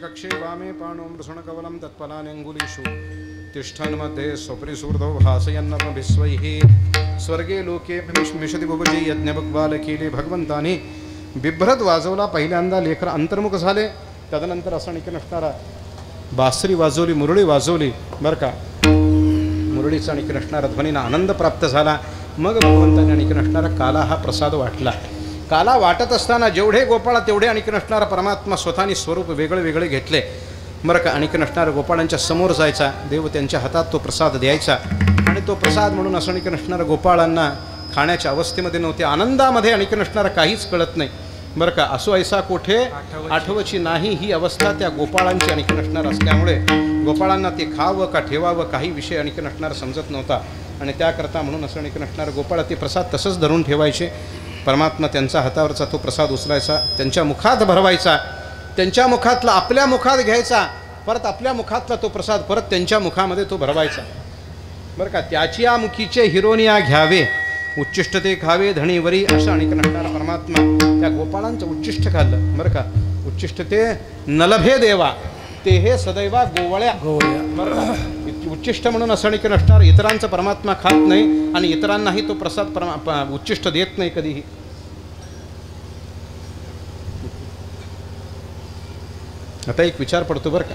कक्षे वामे पाणो मृषणकवलं तत्फलान्यंगुलीषु तिष्ठन् मध्ये स्वपरिसुवृतौ हासयन्नर्मभिस्वैः स्वर्गे लोके मिषति बुभुजे यज्ञबालकेली. भगवंताने बिभ्रत वाजवला. पहिल्यांदा लेकर अंतर्मुख झाले. तदनंतर असं आणखी नसणारा बासरी वाजवली, मुरळी वाजवली बरं का. मुरळीचा आणखी नसणारा ध्वनीला आनंद प्राप्त झाला. मग भगवंताने आणखी नसणारा काला हा प्रसाद वाटला. काला वाटत असताना जेवढे गोपाळ तेवढे आणखी नसणारा परमात्मा स्वतःनी स्वरूप वेगळे वेगळे घेतले बरं का. आणखी नसणारा गोपाळांच्या समोर जायचा. देव त्यांच्या हातात तो प्रसाद द्यायचा. आणि तो प्रसाद म्हणून असं आणखी नसणारा गोपाळांना खाण्याच्या अवस्थेमध्ये नव्हते. आनंदामध्ये आणखी नसणारा काहीच कळत नाही बरं का. असो ऐसा कोठे आठवची नाही ही अवस्था त्या गोपाळांची आणखी नसणार असल्यामुळे गोपाळांना ते खावं का ठेवावं काही विषय आणखी नसणार समजत नव्हता. आणि त्याकरता म्हणून असं आणखी नसणारा गोपाळ ते प्रसाद तसंच धरून ठेवायचे. परमात्मा त्यांच्या हातावरचा तो प्रसाद उचलायचा, त्यांच्या मुखात भरवायचा, त्यांच्या मुखातला आपल्या मुखात घ्यायचा, परत आपल्या मुखातला तो प्रसाद परत त्यांच्या मुखामध्ये तो भरवायचा बरं का. त्याची या मुखीचे हिरोनिया घ्यावे उच्चिष्ट ते खावे धणीवरी असं आणि नसणारा परमात्मा त्या गोपाळांचं उच्चिष्ट खाल्लं बरं का. उच्चिष्ट ते नलभे देवा ते हे सदैवा गोवळ्या बरं का. उच्चिष्ट म्हणून असणिक नसणार, इतरांचा परमात्मा खात नाही आणि इतरांनाही तो प्रसाद उच्चिष्ट देत नाही कधीही. आता एक विचार पडतो बरं का,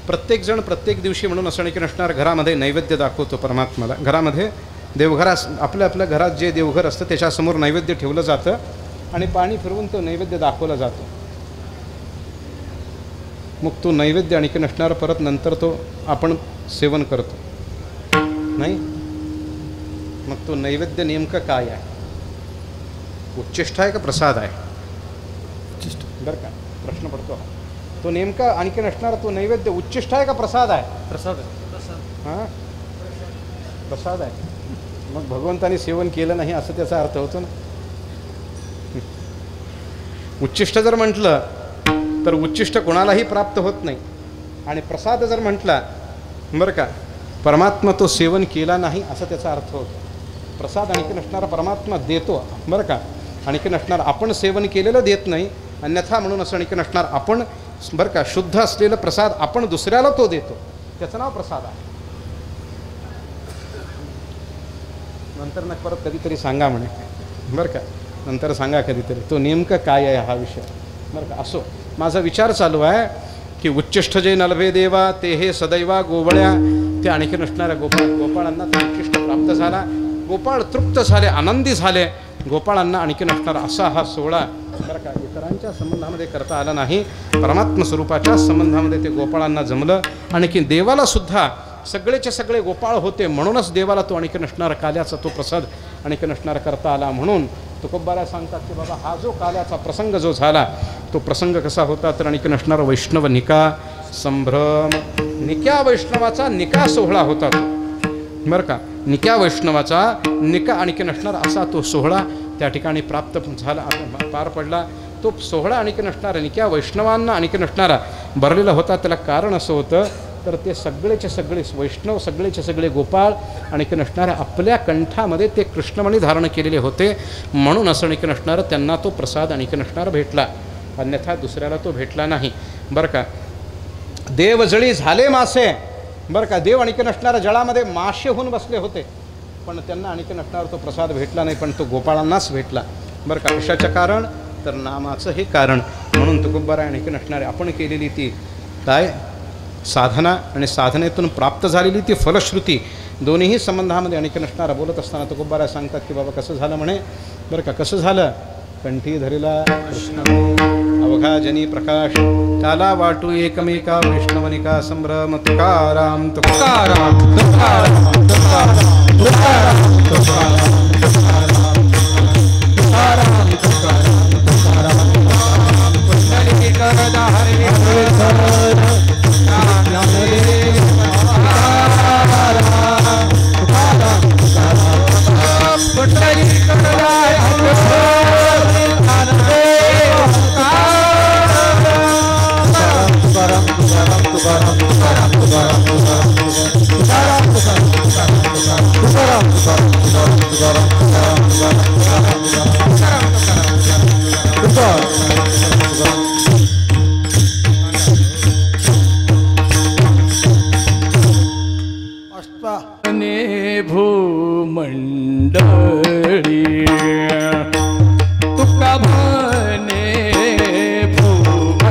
प्रत्येक जण प्रत्येक दिवशी म्हणून असणिक नसणार घरामध्ये नैवेद्य दाखवतो परमात्माला. घरामध्ये देवघरात आपल्या आपल्या घरात जे देवघर असतं त्याच्यासमोर नैवेद्य ठेवलं जातं आणि पाणी फिरवून तो नैवेद्य दाखवला जातो. मग तो नैवेद्य आणखी नसणार परत नंतर तो आपण सेवन करतो नाही. मग तो नैवेद्य नेमकं काय आहे? उच्चिष्ट आहे का प्रसाद आहे? बरं का प्रश्न पडतो. तो नेमका आणखी नसणार तो नैवेद्य उच्चिष्ट आहे का प्रसाद आहे? प्रसाद. हां प्रसाद आहे. मग भगवंतानी सेवन केलं नाही असं त्याचा अर्थ होतो ना. उच्चिष्ट जर म्हटलं तर उच्चिष्ट कोणालाही प्राप्त होत नाही आणि प्रसाद जर म्हटला बरं का परमात्मा तो सेवन केला नाही असं त्याचा अर्थ होतो. प्रसाद आणखी नसणारा परमात्मा देतो बरं का, आणखी नसणार आपण सेवन केलेलं देत नाही. अन्यथा म्हणून असं आणखी नसणार आपण बरं का शुद्ध असलेलं प्रसाद आपण दुसऱ्याला तो देतो, त्याचं नाव प्रसाद आहे. नंतर ना परत कधीतरी सांगा म्हणे बरं का, नंतर सांगा कधीतरी तो नेमकं काय आहे हा विषय बरं का. असो माझा विचार चालू आहे की उच्चिष्ट जे नलभे देवा ते हे सदैवा गोवळ्या ते आणखी नसणाऱ्या गोपाळांना तो उच्चिष्ट प्राप्त झाला. गोपाळ तृप्त झाले, आनंदी झाले. गोपाळांना आणखी नसणारा असा हा सोहळा बरं का इतरांच्या संबंधामध्ये करता आला नाही, परमात्म स्वरूपाच्या संबंधामध्ये ते गोपाळांना जमलं. आणखी देवाला सुद्धा सगळेचे सगळे गोपाळ होते म्हणूनच देवाला तो आणखी नसणारा काल्याचा तो प्रसाद आणखी नसणारा करता आला. म्हणून तुकोबारा सांगतात की बाबा हा जो काल्याचा प्रसंग जो झाला तो प्रसंग कसा होता तर आणखी नसणारा वैष्णव निका संभ्रम, निक्या वैष्णवाचा निका सोहळा होता तो बरं का. निक्या वैष्णवाचा निका आणखी नसणारा असा तो सोहळा त्या ठिकाणी प्राप्त झाला, पार पडला. तो सोहळा आणखी नसणारा निक्या वैष्णवांना आणखी नसणारा भरलेला होता. त्याला कारण असं होतं तर ते सगळेचे सगळे वैष्णव सगळेचे सगळे गोपाळ आणखी नसणाऱ्या आपल्या कंठामध्ये ते कृष्णमणी धारण केलेले होते म्हणून असं आणखी नसणारं त्यांना तो प्रसाद आणखी नसणारा भेटला, अन्यथा दुसऱ्याला तो भेटला नाही बरं का. देवजळी झाले मासे बरं का, देव आणखी नसणाऱ्या जळामध्ये मासे होऊन बसले होते पण त्यांना आणखी नसणारा तो प्रसाद भेटला नाही, पण तो गोपाळांनाच भेटला बरं का. कशाचं कारण तर नामाचं हे कारण. म्हणून तुकोबारा आणखी नसणारे आपण केलेली ती काय साधना आणि साधनेतून प्राप्त झालेली ती फलश्रुती दोन्हीही संबंधामध्ये आणखी नसणारा बोलत असताना तुकोबारा सांगतात की बाबा कसं झालं म्हणे बरं का. कसं झालं? कंठी धरिला कृष्ण अवघा जनी प्रकाश काला वाटू एकमेका वैष्णवनिका संभ्रम. तुकाराम तुकाराम तुकाराम तुकाराम तुकाराम तुकाराम तुकाराम भूमंडळी तुका म्हणे तुका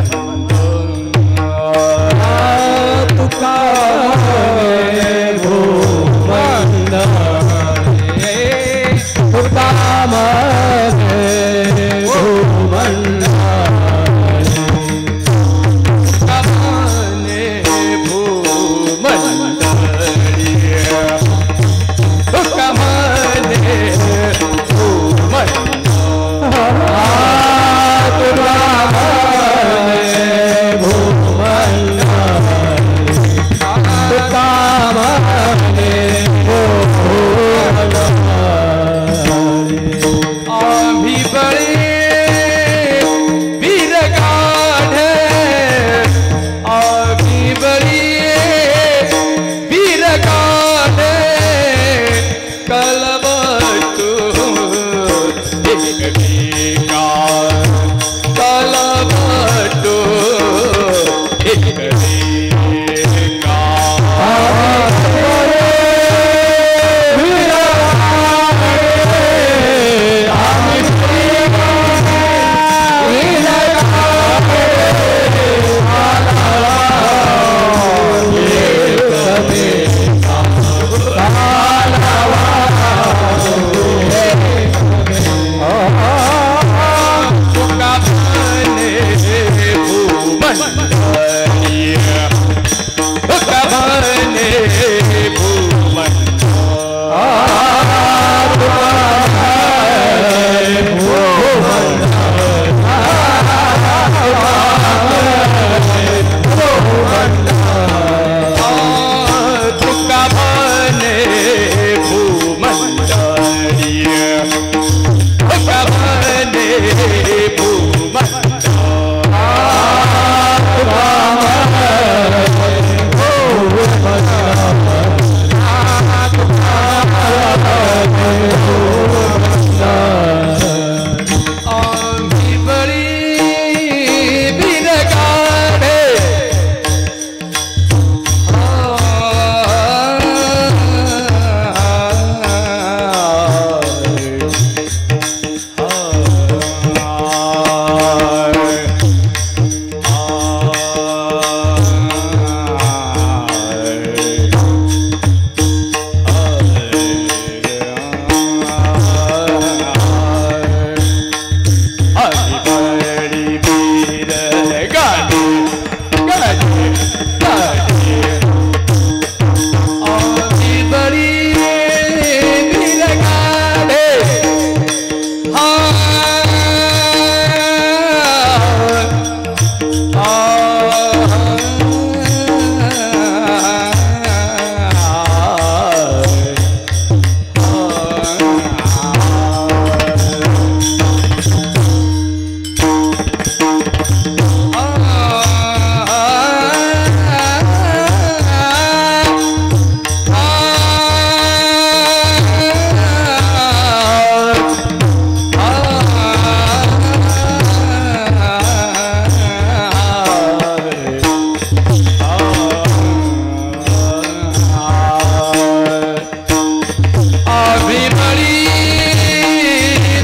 अभिमळी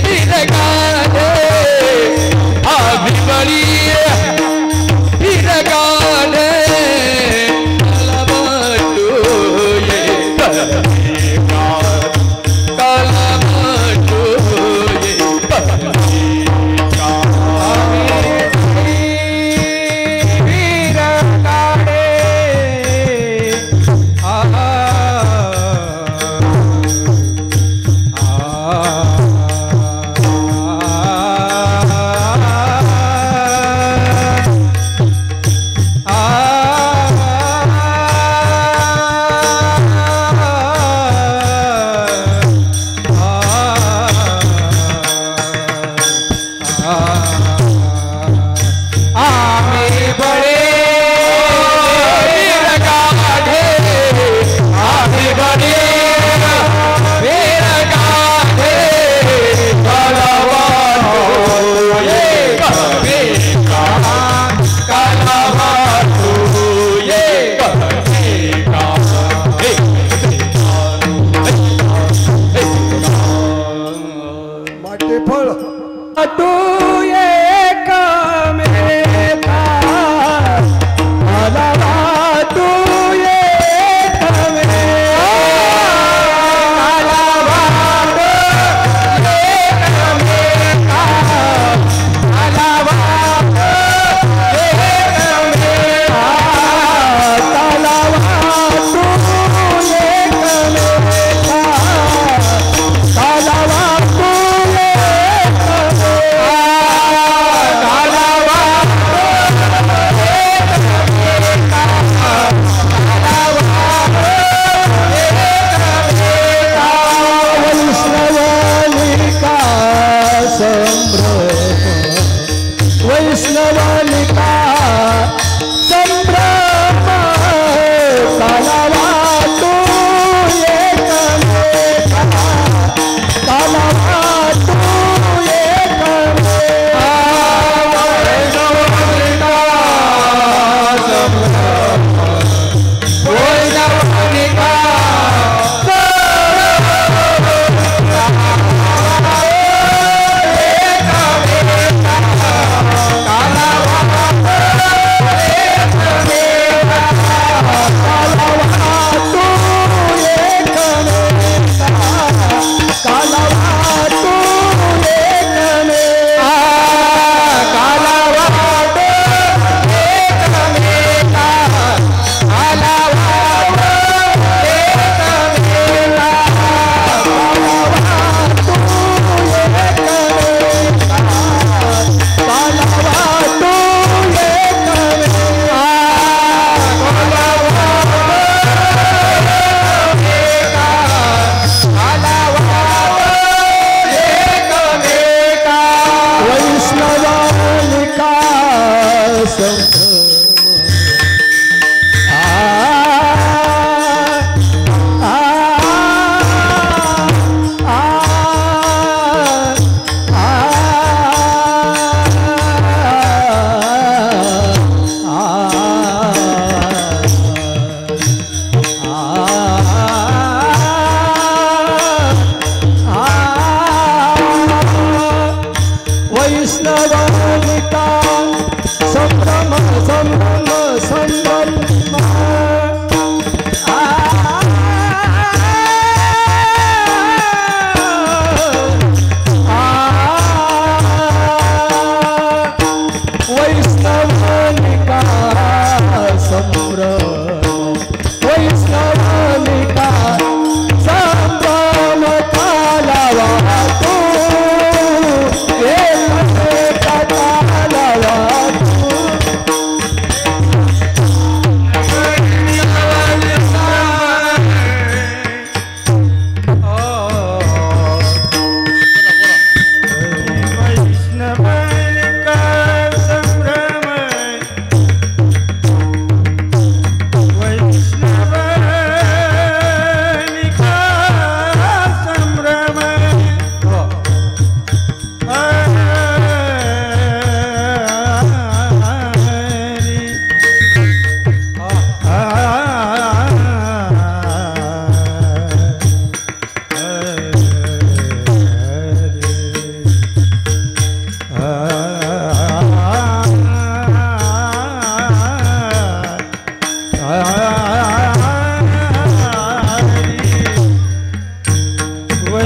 बिरगाडे अभिमळी बिरगाडे कलमटोये कलमटोये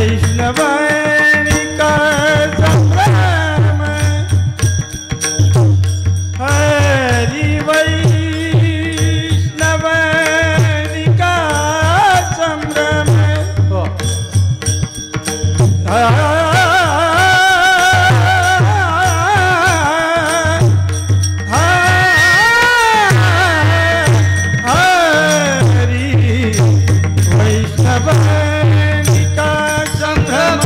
वैष्णवानिका संभ्रम हरि वैष्णवानिका संभ्रम वैष्णवनिका संभ्रम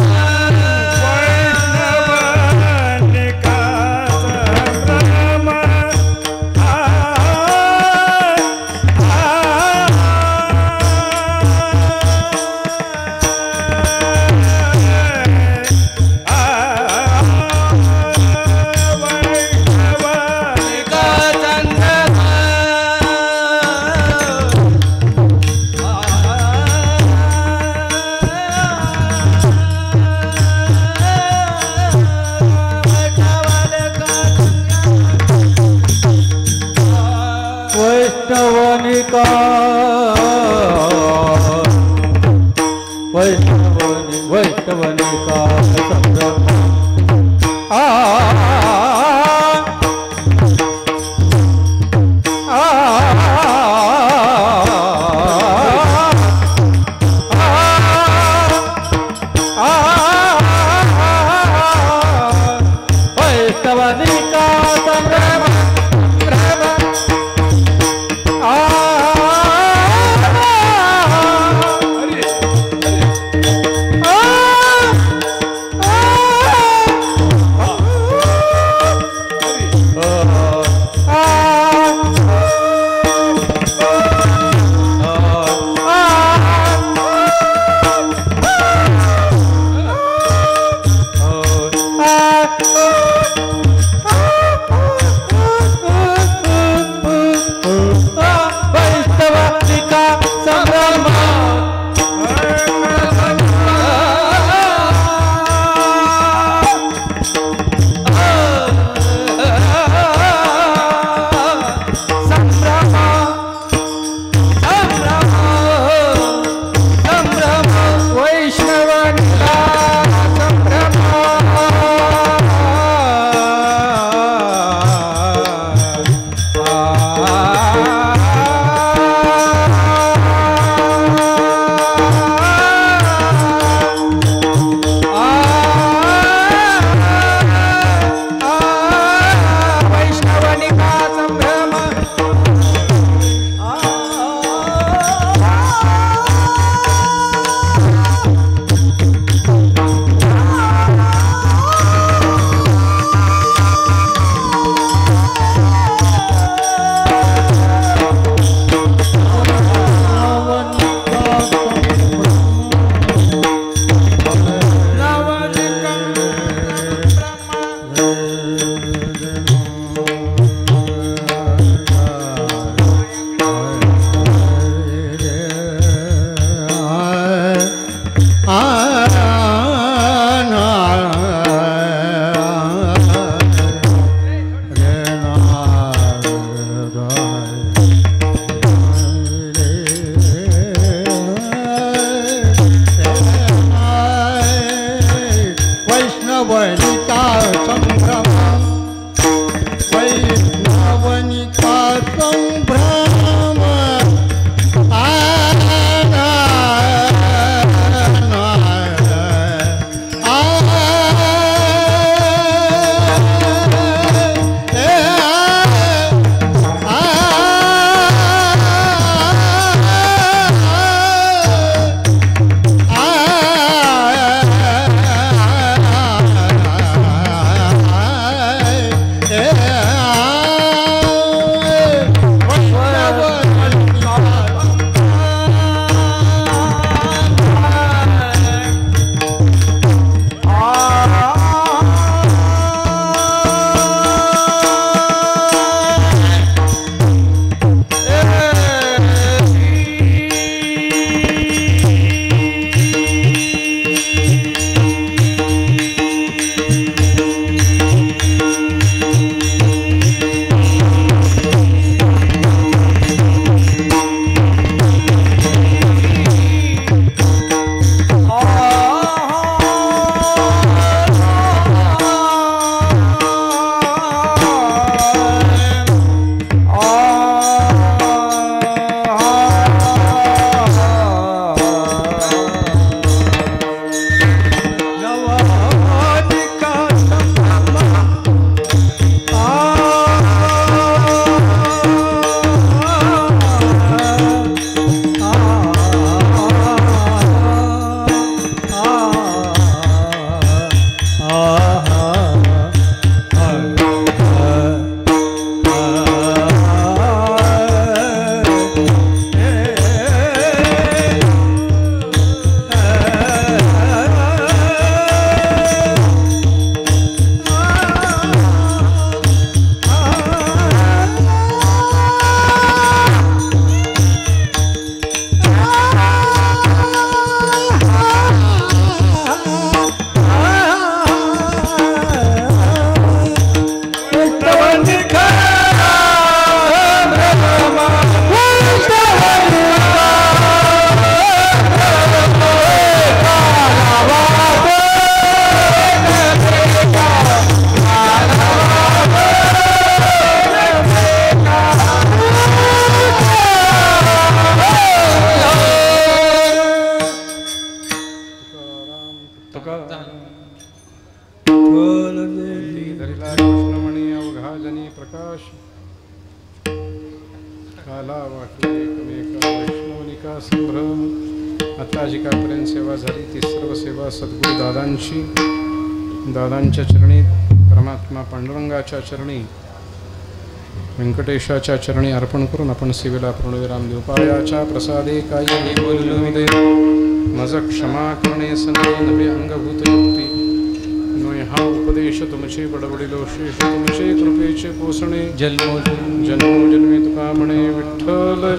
वैष्णवनिका संभ्रम धरिला कृष्णमणी अवघा जनी प्रकाश काला वाटले एकमेका वैष्णवनिका संभ्रम. आता जी कापर्यंत सेवा झाली ती सर्व सेवा सद्गुरू दादांची, दादांच्या चरणी, परमात्मा पांडुरंगाच्या चरणी, व्यंकटेशाच्या चरणी अर्पण करून आपण सेवेला पूर्णविराम देऊ. पायाच्या प्रसादे काही बोलू दे मज क्षमा करणे सने नवे अंगभूत युक्ती नोय हा उपदेश तुमचे बडबडिलो शेष तुमचे कृपेचे पोसणे जन्मोजन्मी तुका म्हणे विठ्ठल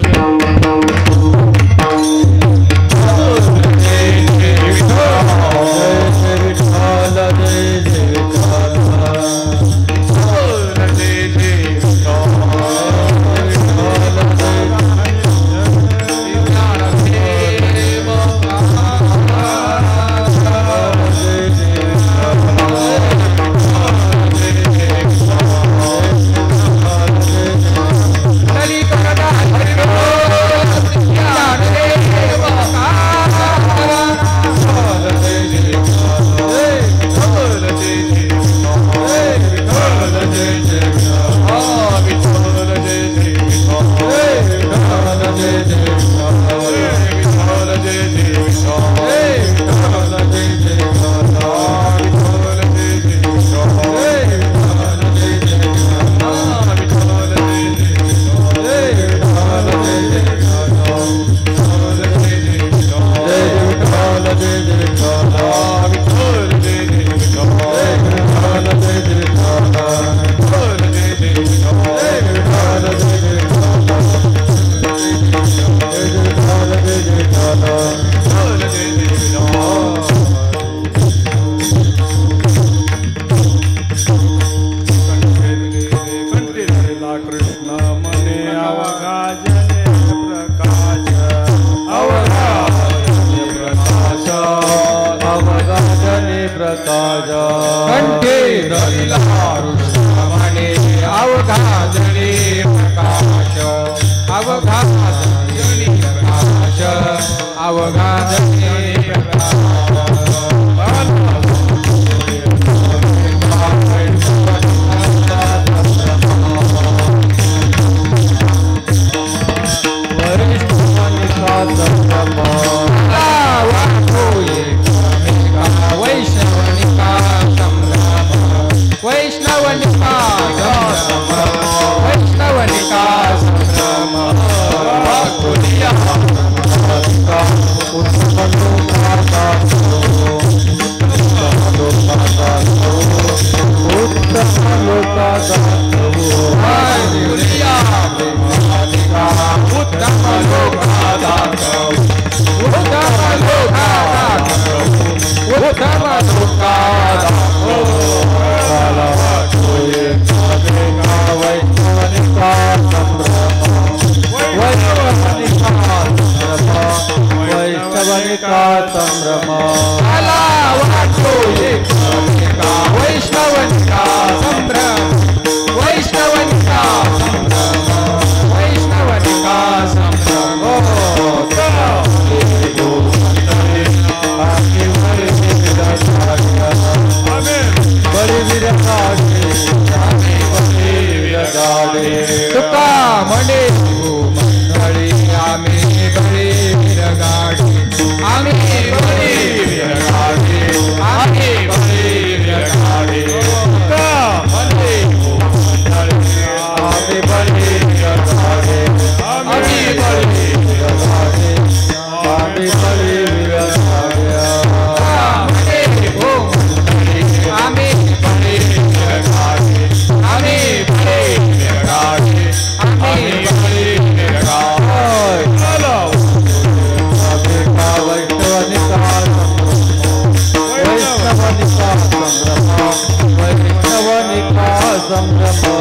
Hare संभ्रम वैष्णवनिका संभ्रम